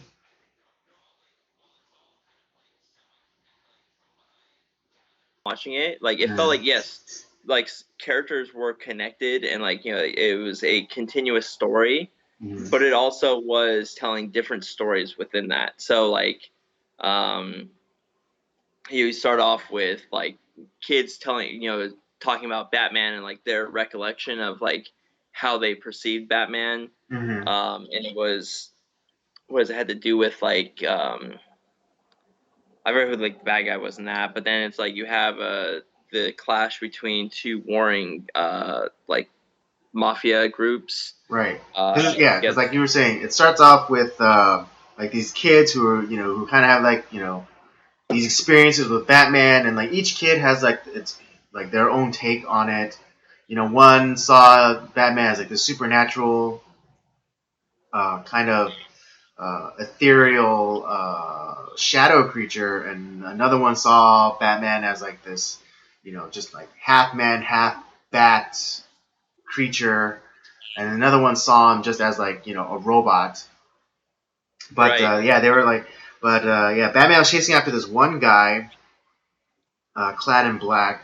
Watching it, like it felt like yes, like characters were connected and like it was a continuous story, but it also was telling different stories within that. So like, um, you start off with like kids telling talking about Batman and like their recollection of like how they perceived Batman, Mm-hmm. and it had to do with like I remember who like the bad guy was in that, but then it's like you have the clash between two warring like mafia groups. Right. Because Get like you were saying, it starts off with like these kids who are who kind of have like these experiences with Batman, and like each kid has like it's like their own take on it. One saw Batman as like the supernatural kind of ethereal shadow creature, and another one saw Batman as like this, just like half man, half bat creature, and another one saw him just as like a robot. But right. yeah, they were like, but yeah, Batman was chasing after this one guy, clad in black,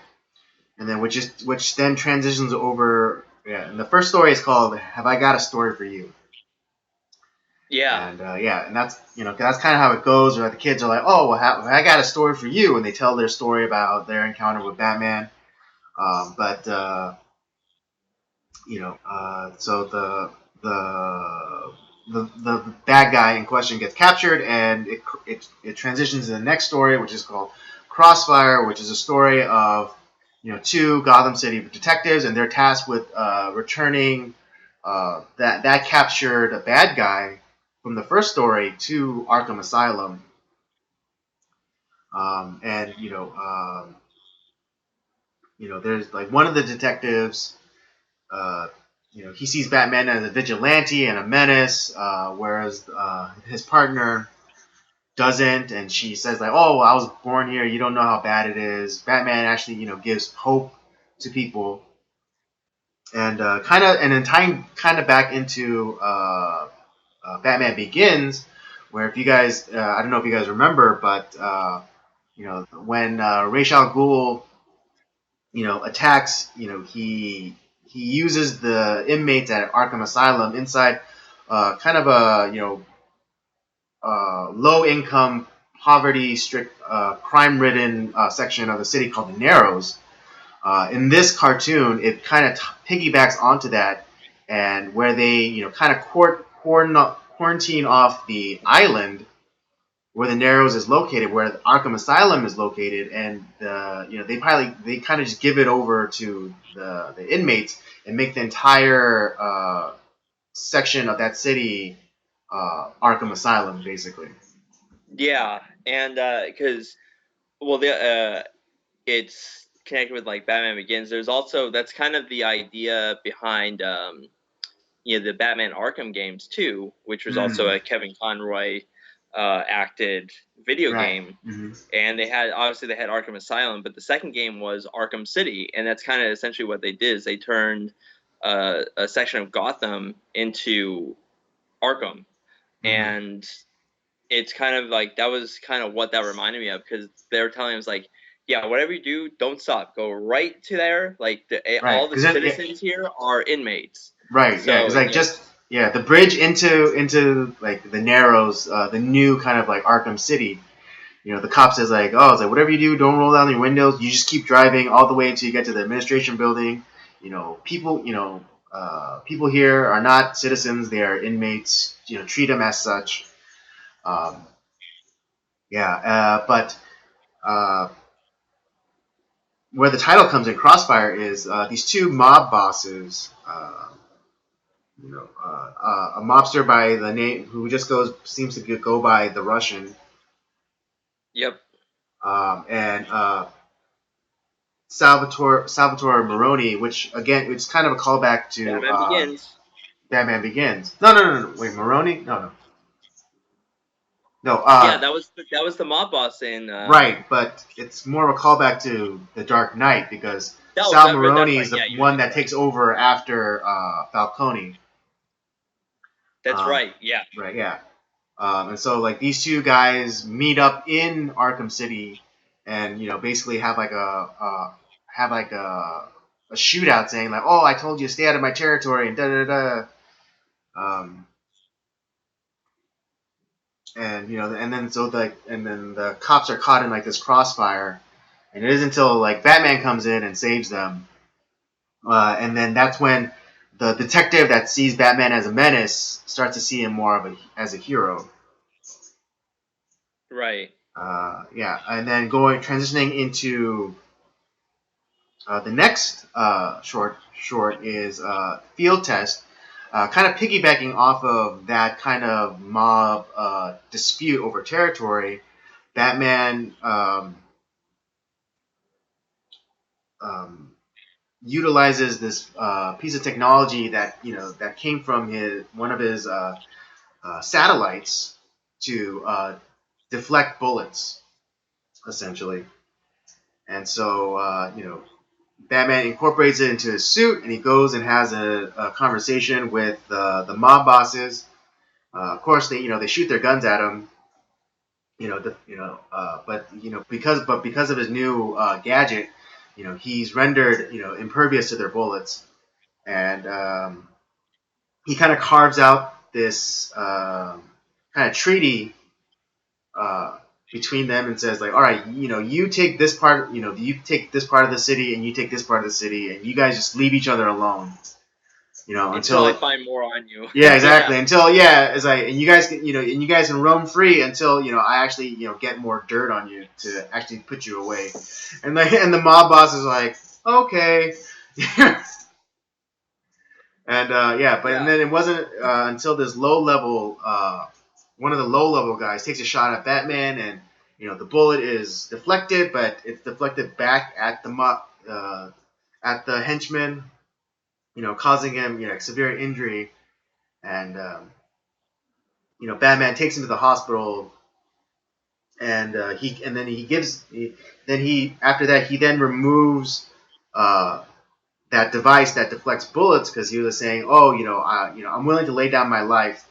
and then which then transitions over. Yeah, and the first story is called "Have I Got a Story for You?" Yeah. And yeah, and that's kind of how it goes. Where the kids are like, "Oh, well, I got a story for you," and they tell their story about their encounter with Batman. But so the bad guy in question gets captured, and it transitions to the next story, which is called Crossfire, which is a story of two Gotham City detectives, and they're tasked with returning that captured a bad guy from the first story to Arkham Asylum. And there's like one of the detectives. Uh, he sees Batman as a vigilante and a menace, whereas his partner doesn't, and she says like, "Oh, well, I was born here. You don't know how bad it is." Batman actually, gives hope to people, and and then tying kind of back into Batman Begins, where if you guys, I don't know if you guys remember, but when Ra's al Ghul, attacks, he uses the inmates at Arkham Asylum inside kind of a low income, poverty strict, crime ridden section of the city called the Narrows. In this cartoon, it kind of piggybacks onto that, and where they kind of quarantine off the island where the Narrows is located, where Arkham Asylum is located, and they kind of just give it over to the inmates and make the entire section of that city Arkham Asylum, basically. Yeah, and because well the it's connected with like Batman Begins. There's also that's kind of the idea behind the Batman Arkham games too, which was also Mm, a Kevin Conroy acted video right. game. Mm-hmm. And they had Arkham Asylum, but the second game was Arkham City, and that's kind of essentially what they did. Is they turned a section of Gotham into Arkham, Mm-hmm. and it's kind of like that was kind of what that reminded me of because they were telling us like, yeah, whatever you do, don't stop, go right to there. Like Right. all the Because citizens here are inmates, right. Yeah. so Because like just the bridge into like the Narrows, the new kind of like Arkham City. The cop says like, "Oh, it's like whatever you do, don't roll down your windows. You just keep driving all the way until you get to the administration building. People, people here are not citizens; they are inmates. Treat them as such. Um, yeah, but uh, where the title comes in, Crossfire, is these two mob bosses. A mobster by the name who just seems to go by the Russian, Yep. and Salvatore Moroni, which again, it's kind of a callback to Batman Begins. Batman Begins. No. Wait, Moroni? No. No. Yeah, that was the mob boss in. Right, but it's more of a callback to The Dark Knight because Oh, Sal that's Moroni right. is the Yeah, one that you're right. takes over after Falcone. That's Um, right. Yeah. right, yeah. And so like these two guys meet up in Arkham City, and basically have like a shootout, saying like, "Oh, I told you to stay out of my territory," and da da da. Um, and then the cops are caught in like this crossfire, and it isn't until like Batman comes in and saves them, and then that's when the detective that sees Batman as a menace starts to see him more as a hero. Right. Yeah, and then transitioning into the next short is Field Test, kind of piggybacking off of that kind of mob dispute over territory. Batman um, utilizes this piece of technology that came from one of his satellites to deflect bullets, essentially. And so Batman incorporates it into his suit, and he goes and has a conversation with the mob bosses. Of course, they shoot their guns at him. But because of his new gadget, he's rendered impervious to their bullets, and he kind of carves out this kind of treaty uh, between them and says like, all right, you take this part, you take this part of the city, and you take this part of the city, and you guys just leave each other alone, Until I until find more on you. yeah, exactly, Yeah. until and you guys can roam free until I actually get more dirt on you to actually put you away, and the mob boss is like, okay. And and Yeah. then it wasn't until this one of the low level guys takes a shot at Batman, and the bullet is deflected, but it's deflected back at at the henchman, causing him severe injury, and Batman takes him to the hospital, and then he after that he then removes uh, that device that deflects bullets because he was saying, oh, I'm willing to lay down my life.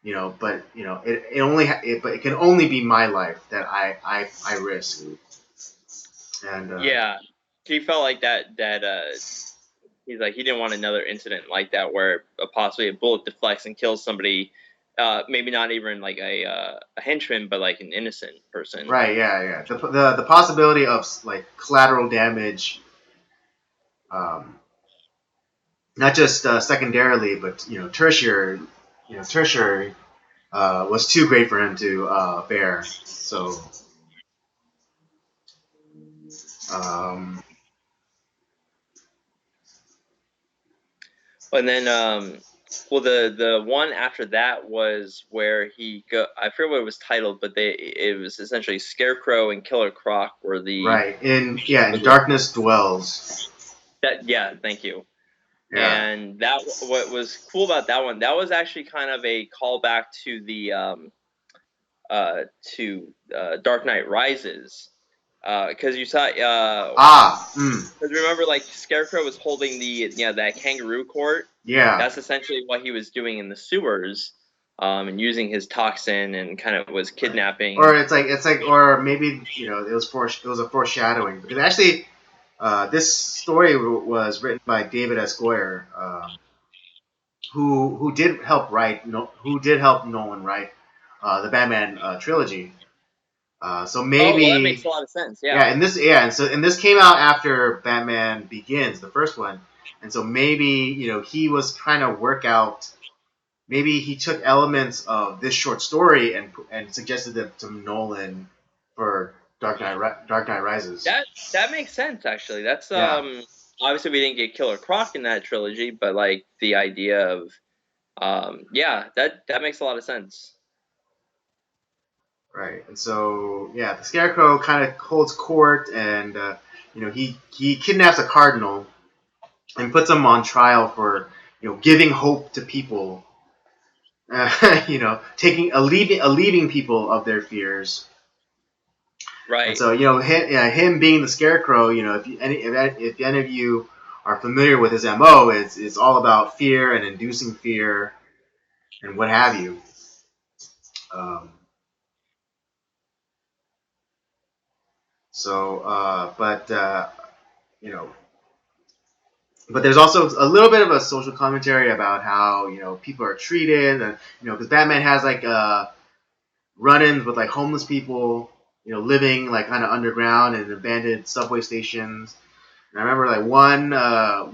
But but it can only be my life that I risk. And Yeah. He felt like that. He's like he didn't want another incident like that where possibly a bullet deflects and kills somebody. Maybe not even like a henchman, but like an innocent person. right, yeah. The possibility of like collateral damage, um, not just secondarily, but tertiary, was too great for him to bear. So. Um, And then, well, the one after that was where he go. I forget what it was titled, but it was essentially Scarecrow and Killer Croc were the right. In Darkness Dwells. that. Yeah, thank you. Yeah. And that what was cool about that one. That was actually kind of a callback to the Dark Knight Rises, because you saw Ah. Mm, because remember like Scarecrow was holding that kangaroo court. yeah. That's essentially what he was doing in the sewers, and using his toxin and kind of was Right. Or kidnapping. or maybe it was a foreshadowing because actually this story was written by David S. Goyer, who did help write who did help Nolan write the Batman trilogy. So Oh well, that makes maybe a lot of sense. Yeah. and this came out after Batman Begins, the first one. and so maybe he was trying to work out. Maybe he took elements of this short story and suggested them to Nolan for Dark Knight Rises. That makes sense actually. That's Yeah, obviously we didn't get Killer Croc in that trilogy, but like the idea of yeah, that makes a lot of sense. right. And so yeah, the Scarecrow kind of holds court, and he kidnaps a cardinal and puts him on trial for giving hope to people. Taking alleviating people of their fears. And Right. so, him being the Scarecrow, if any of you are familiar with his MO, it's all about fear and inducing fear and what have you. Um, but you know, but there's also a little bit of a social commentary about how people are treated, and because Batman has like run-ins with like homeless people, living like kind of underground and abandoned subway stations. And I remember like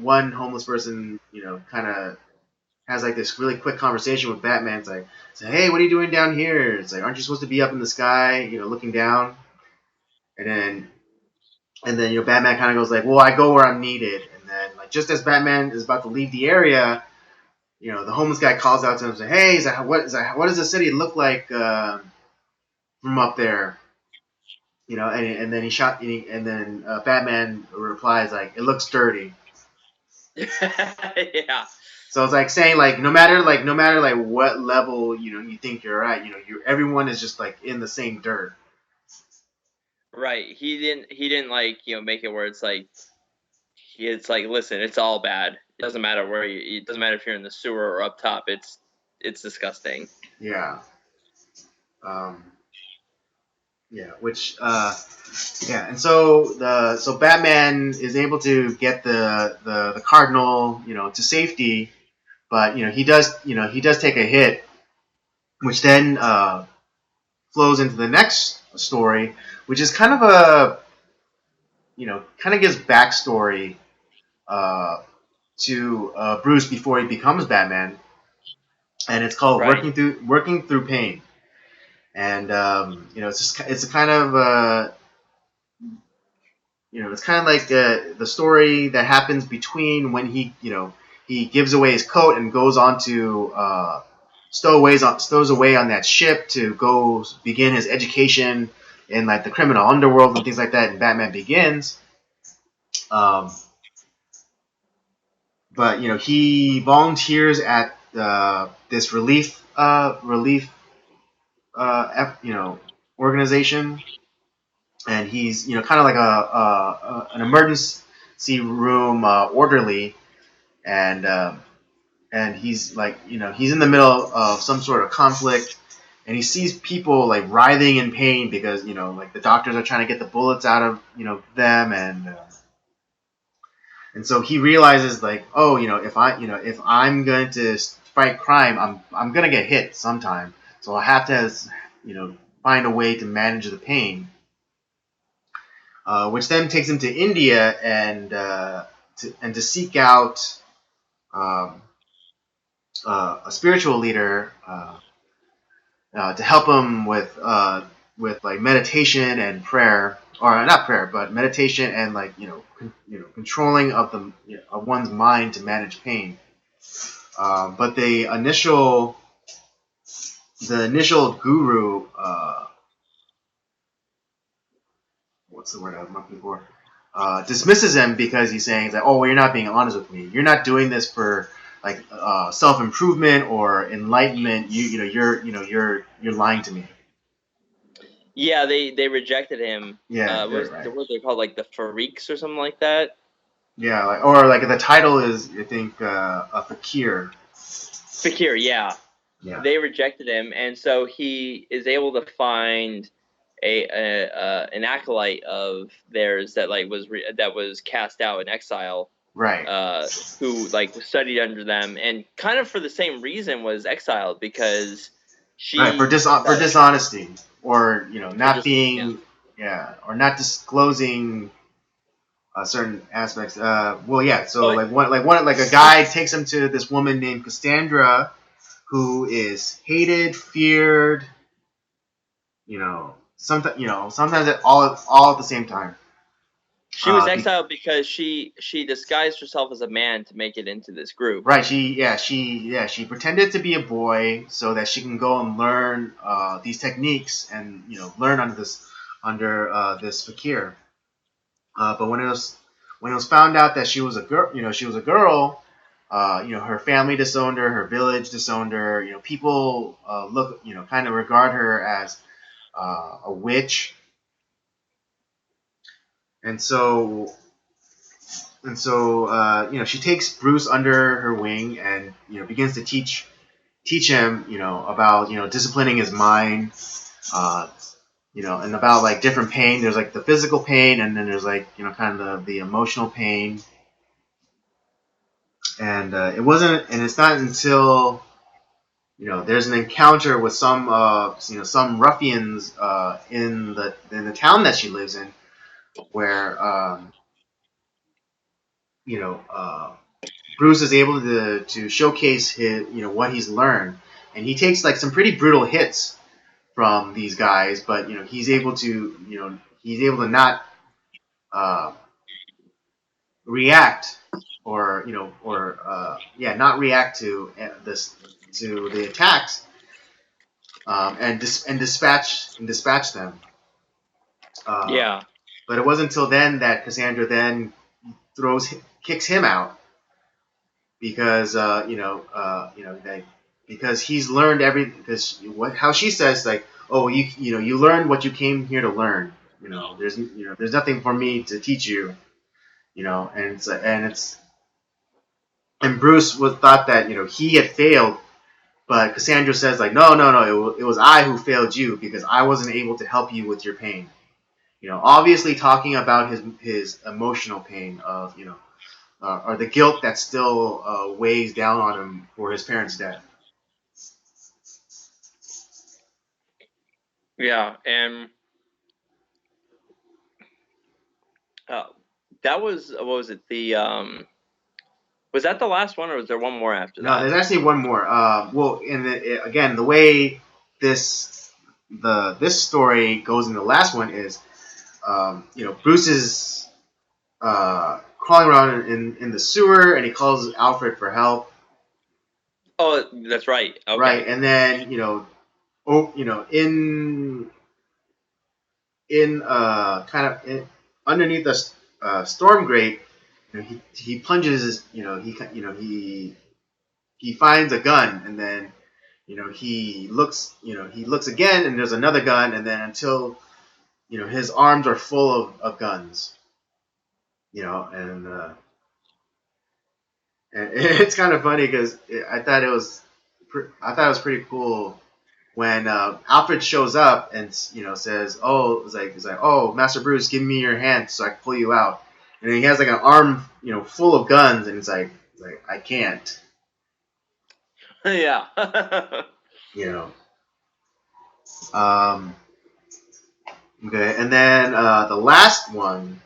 one homeless person, kind of has like this really quick conversation with Batman. It's like, hey, what are you doing down here? It's like, aren't you supposed to be up in the sky, looking down? And then Batman kind of goes like, well, I go where I'm needed. And then like just as Batman is about to leave the area, the homeless guy calls out to him and says, hey, what does the city look like from up there? And then and then Batman replies like, it looks dirty. Yeah. So it's like saying like no matter what level you think you're at, everyone is just like in the same dirt. Right. He didn't like, make it where it's like listen, it's all bad. It doesn't matter it doesn't matter if you're in the sewer or up top. It's disgusting. Yeah. Um, yeah. Which yeah. And so Batman is able to get the Cardinal to safety, but he does take a hit, which then flows into the next story, which is kind of a kind of gives backstory uh, to Bruce before he becomes Batman, and it's called Right. Working Through Pain. And it's a kind of it's kind of like the story that happens between when he gives away his coat and goes on to stows away on that ship to go begin his education in like the criminal underworld and things like that. And Batman Begins. Um, but he volunteers at this relief organization, and he's kind of like an emergency room orderly, and he's like he's in the middle of some sort of conflict, and he sees people like writhing in pain because like the doctors are trying to get the bullets out of them, and so he realizes like, oh, if I'm going to fight crime, I'm gonna get hit sometime, so I have to find a way to manage the pain. Which then takes him to India and to seek out um, a spiritual leader to help him with like meditation and prayer, or not prayer, but meditation and like controlling of of one's mind to manage pain. But the initial guru, what's the word I'm looking for? Dismisses him because he's saying that, oh, well, you're not being honest with me. You're not doing this for like self improvement or enlightenment. You're lying to me. Yeah, they rejected him. Yeah, right. What they called like the Freaks or something like that. Yeah, or like the title is, I think, a fakir. Fakir, yeah. Yeah. They rejected him, and so he is able to find an acolyte of theirs that like that was cast out in exile, Right. who like studied under them, and kind of for the same reason was exiled because Right, for she dishonesty, or for not just being, yeah, or not disclosing certain aspects. Well, yeah. So But like a guy takes him to this woman named Cassandra, who is hated, feared. Sometimes all at the same time. she was Be, exiled because she disguised herself as a man to make it into this group. right. She pretended to be a boy so that she can go and learn these techniques and learn under this fakir. But when it was found out that she was a girl, she was a girl. Her family disowned her, her village disowned her. People kind of regard her as a witch, and so she takes Bruce under her wing and begins to teach him about disciplining his mind, uh, and about like different pain. There's like the physical pain, and then there's like kind of the emotional pain. And it's not until there's an encounter with some ruffians in the town that she lives in, where you know Bruce is able to showcase his what he's learned, and he takes like some pretty brutal hits from these guys, but he's able to not uh, react not react to the attacks, and dispatch them. Uh, Yeah, but it wasn't until then that Cassandra then kicks him out because because he's learned because how she says like, oh, you learned what you came here to learn. There's nothing for me to teach you. And Bruce was thought that he had failed. But Cassandra says like, no, no, no, it was I who failed you because I wasn't able to help you with your pain. Obviously talking about his emotional pain of or the guilt that still weighs down on him for his parents' death. yeah, and uh, that was what was it? Was that the last one, or was there one more after No, that? there's actually one more. Well, again, the way this story goes in the last one is, Bruce is crawling around in the sewer, and he calls Alfred for help. Oh, that's right. Right, Okay. and then in kind of underneath the storm grate, he plunges he finds a gun, and then he looks again, and there's another gun, and then until his arms are full of guns, and it's kind of funny because I thought it was pretty cool when Alfred shows up and says, "Oh, it's like, oh, Master Bruce, give me your hand so I can pull you out." And then he has like an arm, full of guns, and it's like I can't, Yeah. you know. Um, okay, and then the last one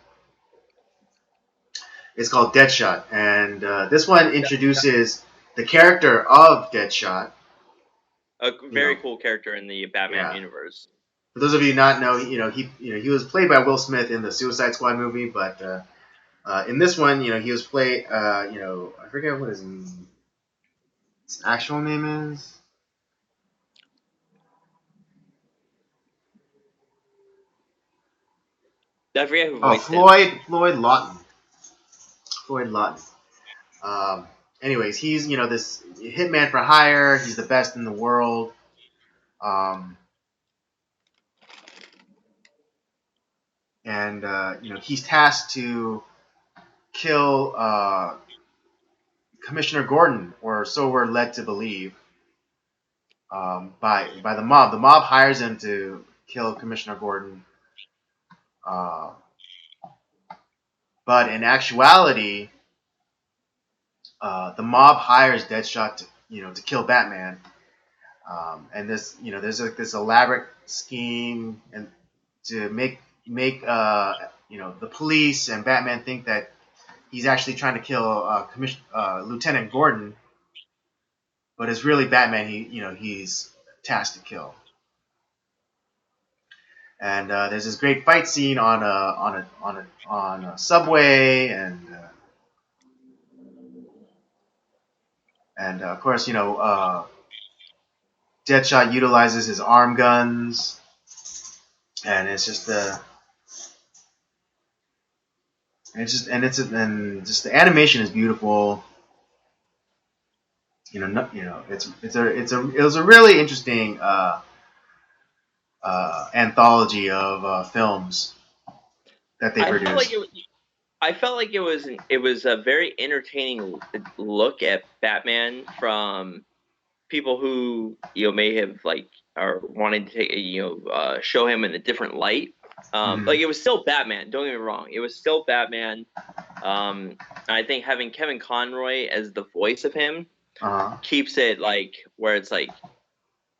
is called Deadshot, and this one introduces the character of Deadshot. A You very know, cool character in the Batman yeah. universe. For those of you not know, he was played by Will Smith in the Suicide Squad movie, but in this one, he was played. I forget what his actual name is. I forget who Oh, voiced him. Floyd Lawton. Floyd Lawton. Anyways, he's this hitman for hire. He's the best in the world. Um, and he's tasked to kill Commissioner Gordon, or so we're led to believe. By the mob. The mob hires him to kill Commissioner Gordon. Uh, but in actuality, the mob hires Deadshot to kill Batman. And there's like this elaborate scheme and to make the police and Batman think that he's actually trying to kill Lieutenant Gordon, but it's really Batman. He's tasked to kill. And there's this great fight scene on a subway, and of course, Deadshot utilizes his arm guns, and just the animation is beautiful. It was a really interesting anthology of films that they I felt like produced. it was a very entertaining look at Batman from people who may have like are wanting to take show him in a different light. Like it was still Batman. Don't get me wrong. It was still Batman. I think having Kevin Conroy as the voice of him keeps it like where it's like,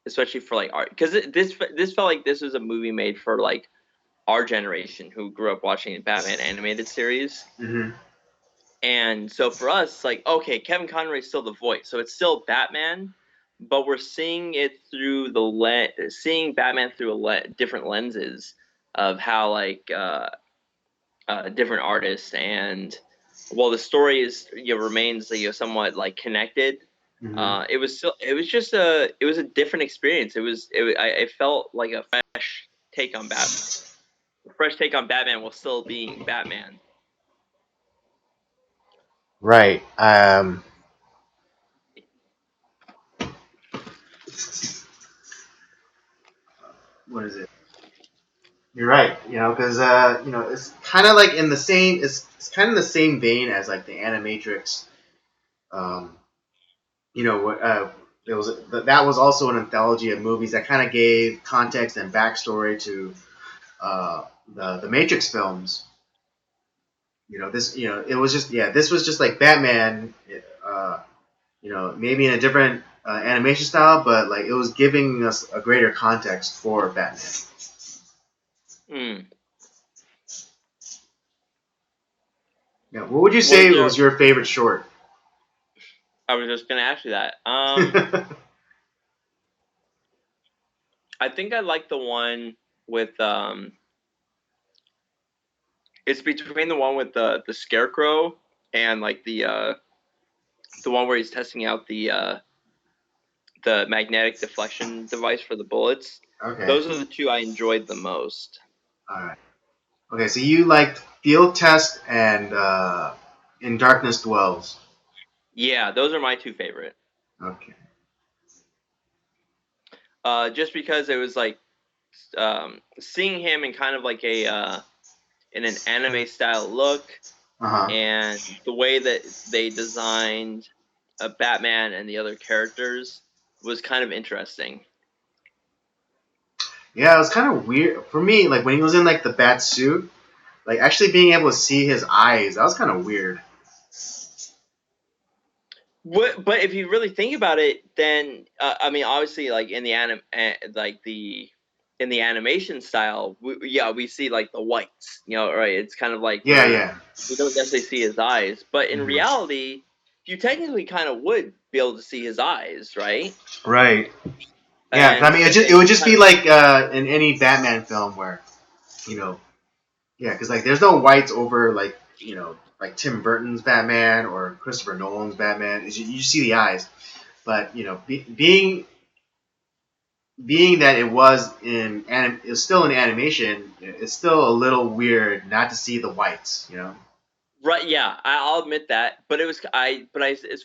especially for like art, because this felt like this was a movie made for like our generation who grew up watching the Batman animated series. Mm-hmm. And so for us, like, okay, Kevin Conroy's still the voice, so it's still Batman, but we're seeing it through seeing Batman through different lenses of how like different artists, and while the story is remains somewhat like connected. Mm-hmm. It was a different experience. I felt like a fresh take on Batman. A fresh take on Batman while still being Batman. Right. What is it? You're right. Because it's kind of like in the same. It's kind of the same vein as like the Animatrix. Um, there was that was also an anthology of movies that kind of gave context and backstory to the Matrix films. It was just this was just like Batman. Uh, maybe in a different animation style, but like it was giving us a greater context for Batman. Mm. Yeah, what would you Was say there? was your favorite short? I was just gonna ask you that. I think I like the one with It's between the one with the scarecrow and like the one where he's testing out the magnetic deflection device for the bullets. Okay. Those are the two I enjoyed the most. All right. Okay, so you liked Field Test and In Darkness Dwells. Yeah, those are my two favorite. Okay. Just because it was like seeing him in kind of like in an anime style look, Uh huh. and the way that they designed Batman and the other characters was kind of interesting. Yeah, it was kind of weird for me. Like when he was in like the bat suit, like actually being able to see his eyes, that was kind of weird. But if you really think about it, then I mean, obviously, like in the in the animation style, we see like the whites, right? It's kind of like Yeah, yeah. we don't necessarily see his eyes, but in Mm-hmm. reality, you technically kind of would be able to see his eyes, right? Right. Yeah, I And mean, and it would just kind be of like in any Batman film where, you know, yeah, because like there's no whites over like like Tim Burton's Batman or Christopher Nolan's Batman. You just see the eyes, but being that it was still in animation, it's still a little weird not to see the whites. right, yeah, I'll admit that. But as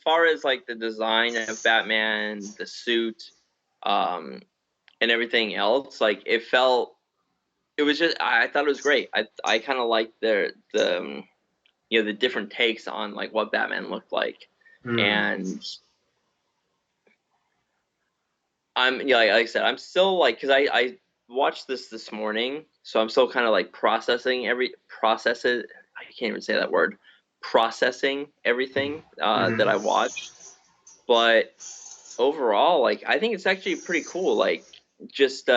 far as like the design of Batman, the suit, um, and everything else, like it was just I thought it was great. I kind of liked the different takes on like what Batman looked like, Hmm. and I'm like I said, I'm still like because I watched this morning, so I'm still kind of like process it. I can't even say that word. Processing everything that I Hmm. watched, but overall, like I think it's actually pretty cool. Like just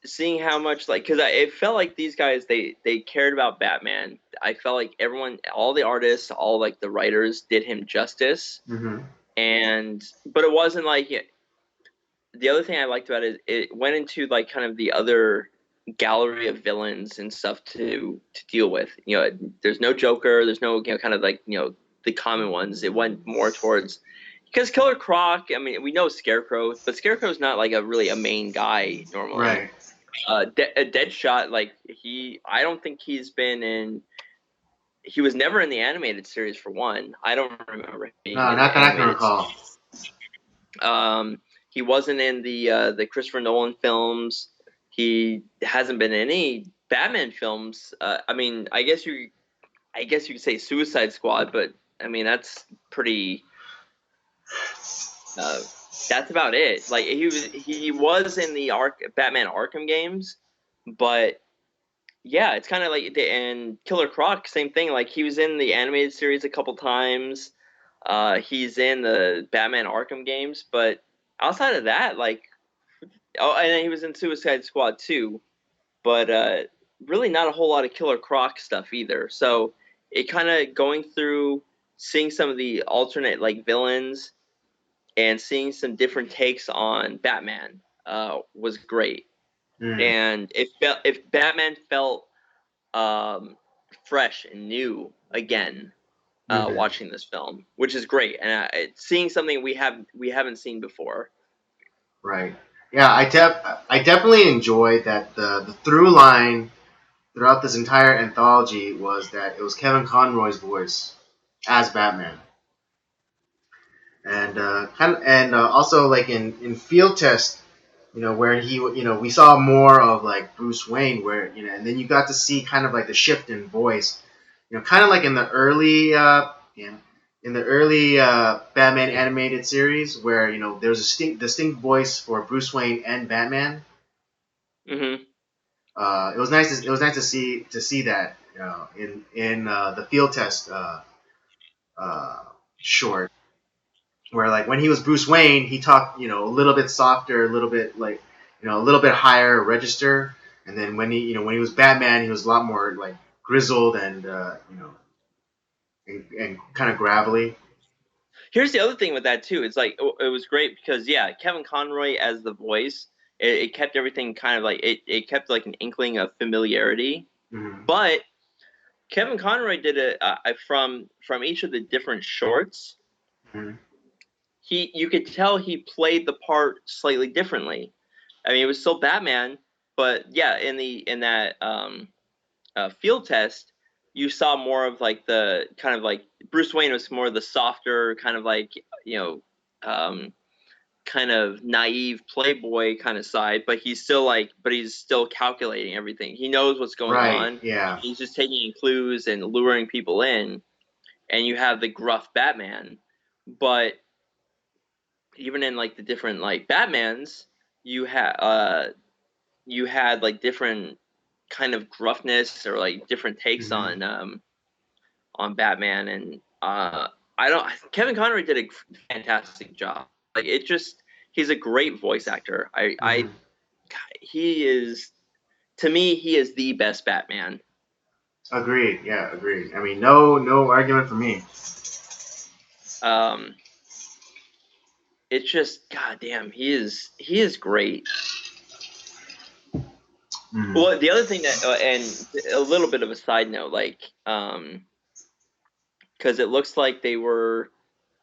seeing how much because it felt like these guys they cared about Batman. I felt like everyone, all the artists, all like the writers did him justice, Mm-hmm. but it wasn't like the other thing I liked about it went into like kind of the other gallery of villains and stuff to deal with. There's no Joker, there's no kind of like the common ones. It went more towards because Killer Croc. I mean, we know Scarecrow, but Scarecrow's not like a main guy normally. Right. A Deadshot, like I don't think he's been in. He was never in the animated series for one. I don't remember him being No, in not the that I can animated recall. series. He wasn't in the Christopher Nolan films. He hasn't been in any Batman films. I mean, I guess you could say Suicide Squad, but I mean that's pretty. That's about it. Like he was in the Batman Arkham games, but yeah, it's kind of like and Killer Croc, same thing. Like he was in the animated series a couple times. He's in the Batman Arkham games, but outside of that, like, oh, and then he was in Suicide Squad too. But really, not a whole lot of Killer Croc stuff either. So it kind of going through, seeing some of the alternate like villains and seeing some different takes on Batman was great. Mm. And if Batman felt um, fresh and new again Mm-hmm. watching this film, which is great, and seeing something we haven't seen before. Right. Yeah, I definitely enjoyed that the through line throughout this entire anthology was that it was Kevin Conroy's voice as Batman, and also like in Field Test, where we saw more of like Bruce Wayne, where and then you got to see kind of like the shift in voice, kind of like in the early Batman animated series, where there was a distinct voice for Bruce Wayne and Batman. Mm-hmm. It was nice to see that in the Field Test uh, short, where like when he was Bruce Wayne, he talked a little bit softer, a little bit like a little bit higher register, and then when he was Batman, he was a lot more like grizzled and and kind of gravelly. Here's the other thing with that too. It's like it was great because yeah, Kevin Conroy as the voice, it kept everything kind of like it kept like an inkling of familiarity. Mm-hmm. But Kevin Conroy did it from each of the different shorts. Mm-hmm. You could tell he played the part slightly differently. I mean, it was still Batman, but yeah, in that Field Test, you saw more of like the kind of like Bruce Wayne was more the softer kind of like you know um, kind of naive playboy kind of side, but he's still calculating everything. He knows what's going Right. on. Yeah. He's just taking in clues and luring people in. And you have the gruff Batman, but even in like the different like Batmans, you had like different kind of gruffness or like different takes Mm-hmm. on Batman, and I don't. Kevin Conroy did a fantastic job. Like he's a great voice actor. Mm-hmm. He is, to me, he is the best Batman. Agreed. Yeah. Agreed. I mean, no argument for me. Um, it's just goddamn, he is great. Mm-hmm. Well, the other thing that and a little bit of a side note, like because it looks like they were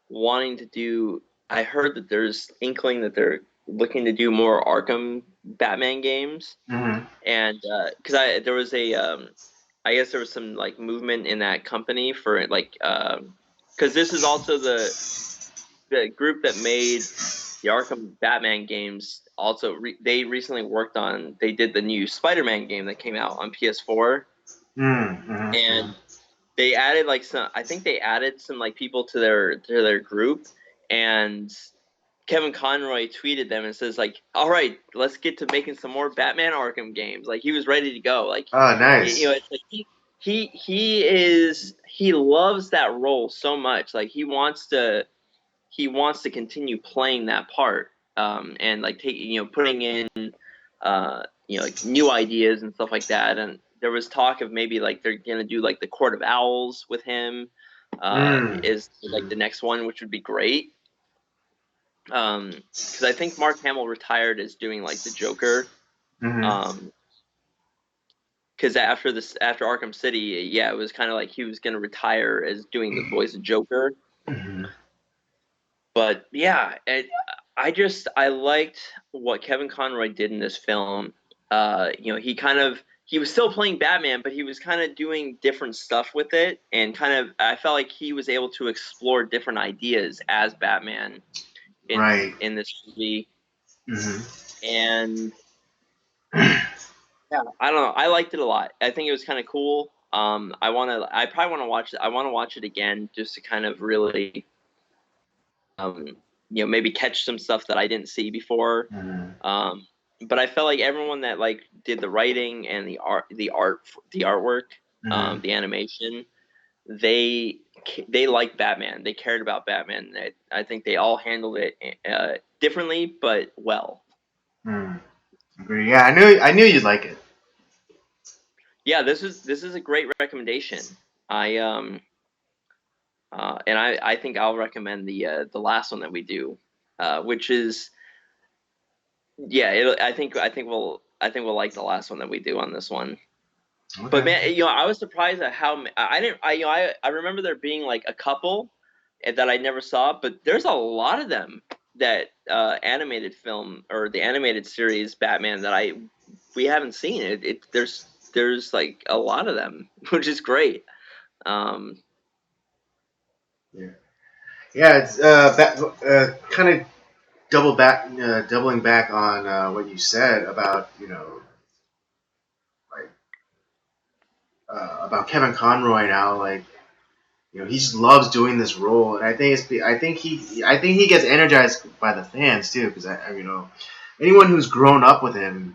wanting to do. I heard that there's inkling that they're looking to do more Arkham Batman games, Mm-hmm. and because there was I guess there was some like movement in that company for like because this is also the group that made the Arkham Batman games. Also, they recently worked on. They did the new Spider-Man game that came out on PS4, Mm-hmm. and they added like some. I think they added some like people to their group, and Kevin Conroy tweeted them and says like, "All right, let's get to making some more Batman Arkham games." Like he was ready to go. Like Oh, nice. it's like he loves that role so much. Like he wants to continue playing that part, and like putting in like new ideas and stuff like that. And there was talk of maybe like they're gonna do like the Court of Owls with him, is like the next one, which would be great. Because I think Mark Hamill retired as doing like the Joker. Because after Arkham City, yeah, it was kind of like he was gonna retire as doing the voice of Joker. But yeah, I liked what Kevin Conroy did in this film. He was still playing Batman, but he was kind of doing different stuff with it, and I felt like he was able to explore different ideas as Batman in this movie. And yeah, I don't know, I liked it a lot. I think it was kind of cool. I probably want to watch it. I want to watch it again just to kind of really maybe catch some stuff that I didn't see before. But I felt like everyone that like did the writing and the artwork, the animation, they liked Batman. They cared about Batman. I think they all handled it differently, but well. Agree. Yeah, I knew you'd like it. Yeah, this is a great recommendation. I think I'll recommend the last one that we do, which is I think we'll like the last one that we do on this one. Okay. But man, I was surprised at how I remember there being like a couple that I never saw, but there's a lot of them that animated film or the animated series Batman that we haven't seen. There's like a lot of them, which is great. Yeah, it's kind of doubling back on what you said about like about Kevin Conroy now, like he just loves doing this role, and I think he gets energized by the fans too, because anyone who's grown up with him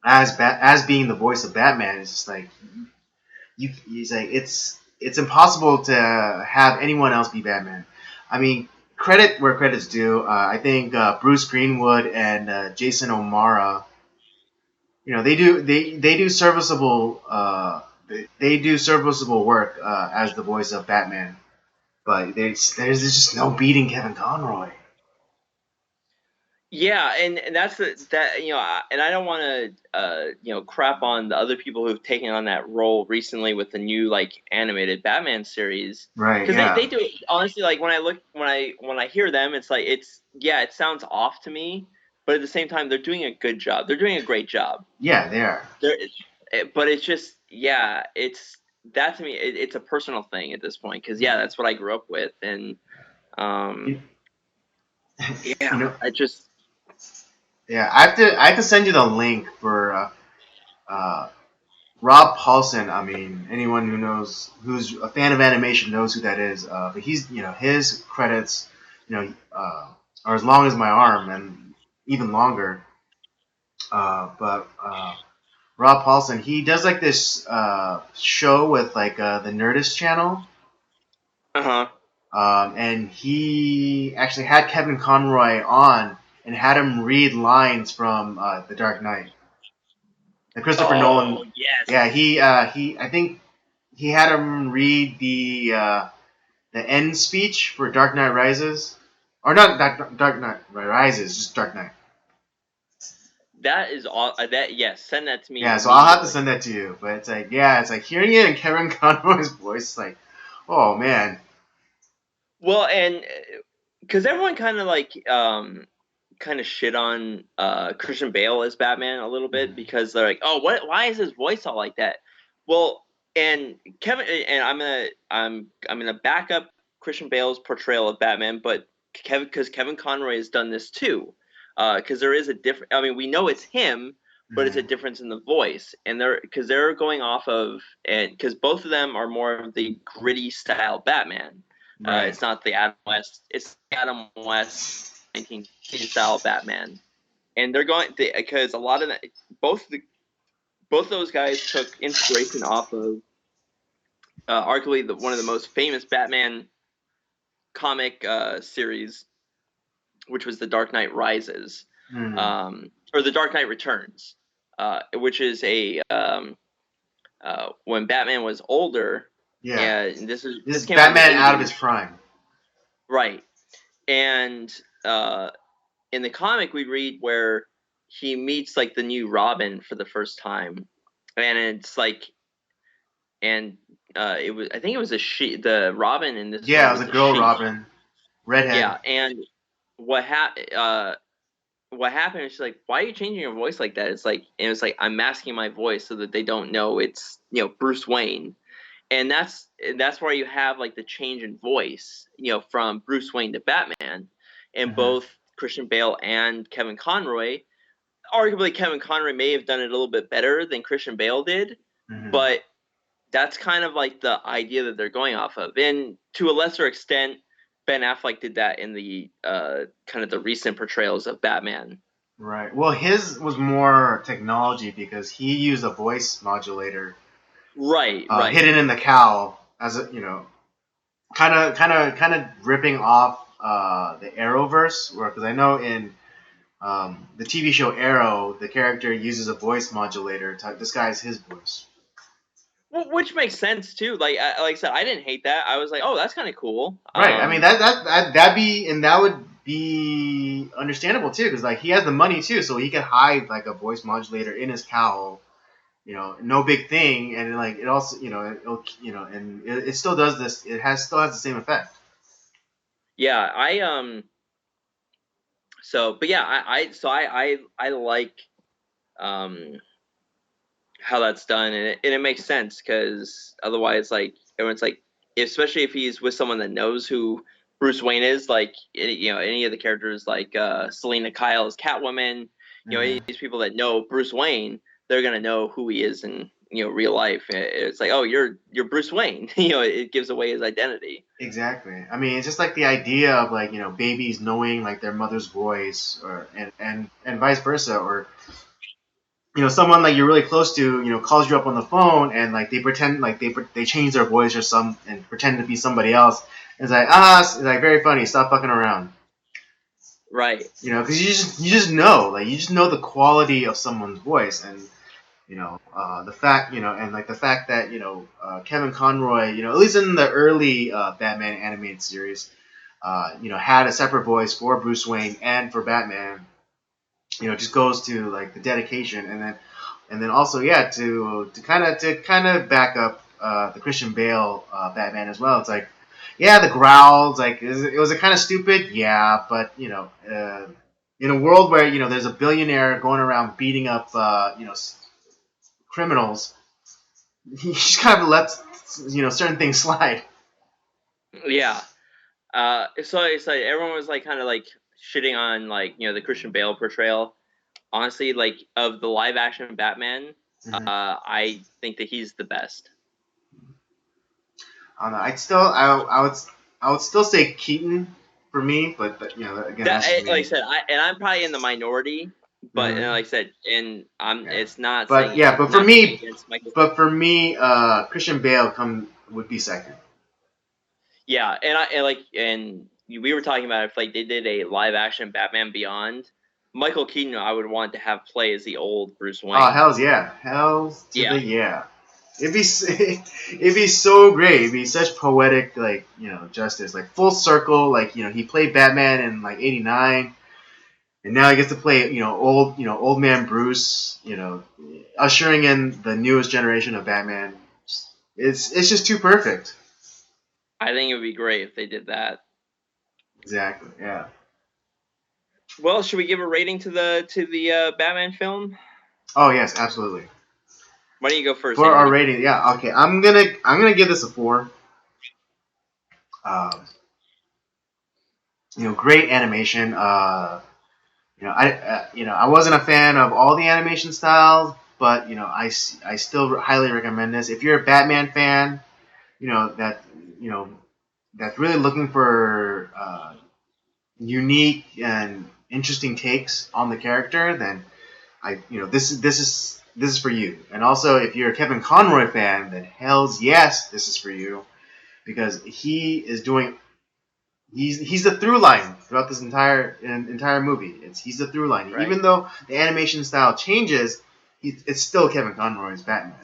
as being the voice of Batman is just like he's like it's impossible to have anyone else be Batman. I mean, credit where credit's due. I think Bruce Greenwood and Jason O'Mara, they do serviceable they do serviceable work as the voice of Batman. But there's just no beating Kevin Conroy. Yeah, and that's and I don't want to crap on the other people who've taken on that role recently with the new like animated Batman series, Right? because Yeah. they do it honestly. Like when I hear them, it's like it sounds off to me, but at the same time they're doing a good job. They're doing a great job. Yeah, they are. But it's just it's that to me it's a personal thing at this point because that's what I grew up with and I just. Yeah, I have to send you the link for Rob Paulson. I mean, anyone who's a fan of animation knows who that is. But he's his credits are as long as my arm and even longer. But Rob Paulson, he does like this show with like the Nerdist channel. And he actually had Kevin Conroy on and had him read lines from The Dark Knight. The Christopher Nolan. Yes. Yeah, he I think he had him read the end speech for Dark Knight Rises, or not Dark Knight Rises, just Dark Knight. That is all. Send that to me. Yeah, so I'll have to send that to you. But it's like hearing it in Kevin Conroy's voice, like, oh man. Well, and because everyone kind of shit on Christian Bale as Batman a little bit because they're like, oh, why is his voice all like that? Well, and Kevin and I'm gonna back up Christian Bale's portrayal of Batman, but Kevin Conroy has done this too, because there is a different. I mean, we know it's him, but it's a difference in the voice, and they're going off of and because both of them are more of the gritty style Batman. Right. It's not the Adam West. It's the Adam West 1950s style Batman, and they're going because a lot of that, both those guys took inspiration off of arguably one of the most famous Batman comic series, which was The Dark Knight Rises, or The Dark Knight Returns. which is a when Batman was older. Yeah. And This this is came out in the Batman out of 80s. his prime. Right. And in the comic we read where he meets like the new Robin for the first time, and it's like, and it was, I think it was the Robin in this Yeah, one it was was a a girl she. Robin, redhead. Yeah, and what what happened is she's like, why are you changing your voice like that? It's like, and it was like, I'm masking my voice so that they don't know it's, Bruce Wayne. And that's where you have like the change in voice, from Bruce Wayne to Batman. And Mm-hmm. both Christian Bale and Kevin Conroy, arguably Kevin Conroy may have done it a little bit better than Christian Bale did, Mm-hmm. but that's kind of like the idea that they're going off of. And to a lesser extent, Ben Affleck did that in the kind of the recent portrayals of Batman. Right. Well, his was more technology because he used a voice modulator, Right. hidden in the cowl, as a kind of ripping off the Arrowverse, because I know in the TV show Arrow, the character uses a voice modulator to disguise his voice. Well, which makes sense too. Like I said, I didn't hate that. I was like, oh, that's kind of cool. Right. I mean that would be understandable too, because like he has the money too, so he could hide like a voice modulator in his cowl. No big thing, and like it also, and it still does this. Still has the same effect. Yeah, So, but yeah, I like um how that's done, and it makes sense because otherwise, like everyone's like, especially if he's with someone that knows who Bruce Wayne is, like any of the characters like Selena Kyle as Catwoman, any Mm-hmm. of these people that know Bruce Wayne, they're gonna know who he is in real life. It's like, oh, you're Bruce Wayne. It gives away his identity. Exactly. I mean, it's just like the idea of like babies knowing like their mother's voice, or and vice versa, or someone like you're really close to calls you up on the phone and like they pretend like they change their voice or some and pretend to be somebody else. It's like it's like very funny. Stop fucking around. Right. Because you just know, like you just know the quality of someone's voice, and the fact, and like the fact that Kevin Conroy, at least in the early Batman animated series, had a separate voice for Bruce Wayne and for Batman. Just goes to like the dedication, and then also, yeah, to kind of back up the Christian Bale Batman as well. It's like, yeah, the growls, like it was a kind of stupid, yeah, but in a world where there's a billionaire going around beating up criminals, he just kind of lets certain things slide. Yeah. So it's like everyone was like kind of like shitting on like the Christian Bale portrayal. Honestly, like of the live action Batman, Mm-hmm. I think that he's the best. I don't know. I would still say Keaton for me, but again, That, that's just like I me. said, I'm probably in the minority, but Mm-hmm. like I said, and Yeah. it's not But saying yeah, but for not nothing me, against Michael. Christian Bale would be second. Yeah, and we were talking about if like they did a live action Batman Beyond, Michael Keaton I would want to have play as the old Bruce Oh, Wayne. hell's yeah, hell's to Yeah, the yeah. It'd be it'd be so great. It'd be such poetic, like justice, like full circle. Like he played Batman in like '89, and now he gets to play old man Bruce. Ushering in the newest generation of Batman. It's just too perfect. I think it would be great if they did that. Exactly. Yeah. Well, should we give a rating to the Batman film? Oh yes, absolutely. Why don't you go first, For our Andy? rating, yeah. Okay, I'm gonna give this a 4. Um, great animation. I wasn't a fan of all the animation styles, but I still highly recommend this. If you're a Batman fan, that you know that's really looking for unique and interesting takes on the character, then this is for you. And also, if you're a Kevin Conroy fan, then hell's yes, this is for you, because he's the through line throughout this entire movie. He's the through line. Right. Even though the animation style changes, it's still Kevin Conroy's Batman.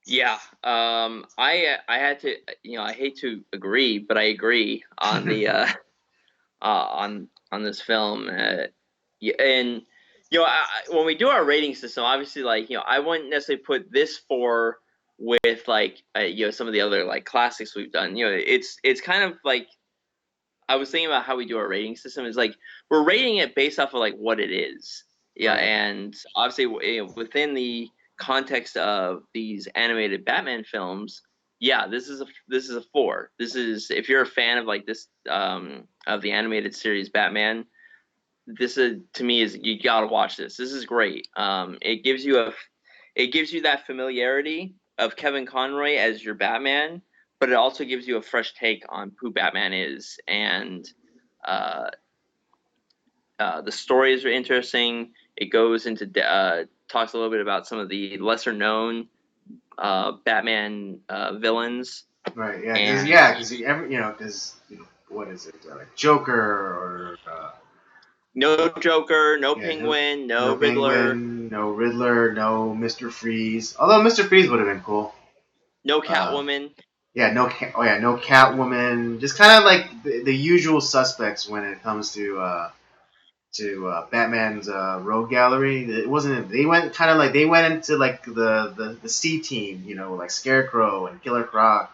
Yeah. I had to, I hate to agree, but I agree on the on this film. Yeah, and when we do our rating system, obviously, like, I wouldn't necessarily put this 4 with, like, some of the other, like, classics we've done. It's kind of like, I was thinking about how we do our rating system. Is like, we're rating it based off of, like, what it is. Yeah, Right. and obviously, within the context of these animated Batman films, yeah, this is a 4. This is, if you're a fan of, like, this of the animated series Batman, this is, to me, is, you gotta watch this. This is great. It gives you that familiarity of Kevin Conroy as your Batman, but it also gives you a fresh take on who Batman is, and uh, the stories are interesting. It goes into talks a little bit about some of the lesser known Batman villains. Right. Yeah. And Because what is it? Like Joker or no Joker, no yeah, Penguin, no no Riddler, Penguin, no Riddler, no Mister Freeze. Although Mister Freeze would have been cool. no Uh, Catwoman. yeah, no Catwoman. Just kind of like the usual suspects when it comes to Batman's rogue gallery. It wasn't. They went kind of like they went into like the C team. Like Scarecrow and Killer Croc.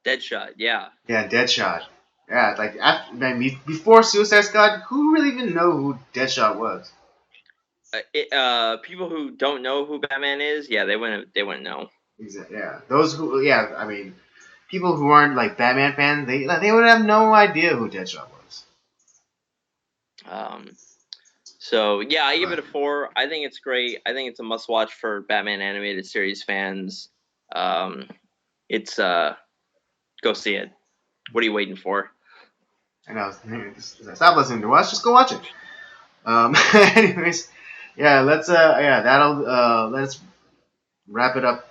Deadshot, yeah. Yeah, Deadshot. Yeah, like before Suicide Squad, who really even know who Deadshot was? People who don't know who Batman is, yeah, they wouldn't know. Exactly. Yeah, those who. Yeah, I mean, people who aren't like Batman fans, they would have no idea who Deadshot was. Um, so yeah, I give it But a 4. I think it's great. I think it's a must watch for Batman animated series fans. It's Go see it. What are you waiting for? I know. Stop listening to us. Just go watch it. Anyways, yeah. That'll let's wrap it up.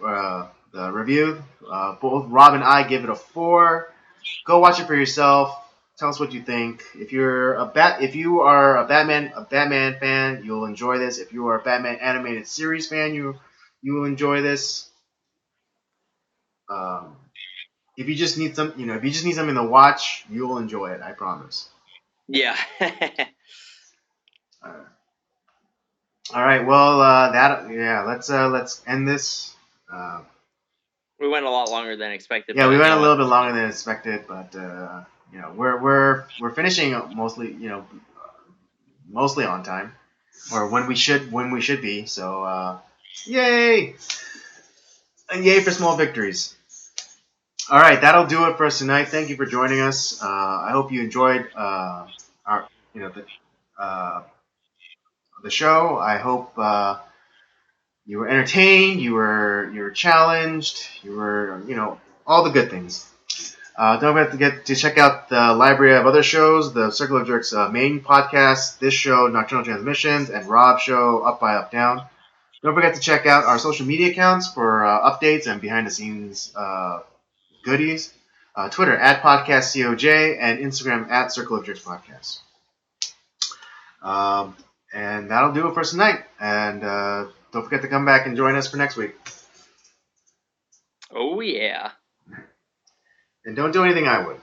The review. Both Rob and I give it a 4. Go watch it for yourself. Tell us what you think. If you are a Batman fan, you'll enjoy this. If you are a Batman animated series fan, you will enjoy this. Um, if you just need something to watch, you'll enjoy it. I promise. Yeah. Uh, all right. Well, let's end this. Uh, We went a lot longer than expected, yeah, we but you went a know what? little bit longer than expected, but we're finishing mostly mostly on time, or when we should be. So yay and yay for small victories. All right, that'll do it for us tonight. Thank you for joining us. I hope you enjoyed our the show. I hope you were entertained, you were challenged, you were all the good things. Don't forget to check out the library of other shows, the Circle of Jerks main podcast, this show, Nocturnal Transmissions, and Rob's show, Up by Up Down. Don't forget to check out our social media accounts for updates and behind the scenes goodies. Twitter at PodcastCOJ and Instagram at Circle of Jerks Podcast. Um, and that'll do it for us tonight. And don't forget to come back and join us for next week. Oh yeah. And don't do anything I would.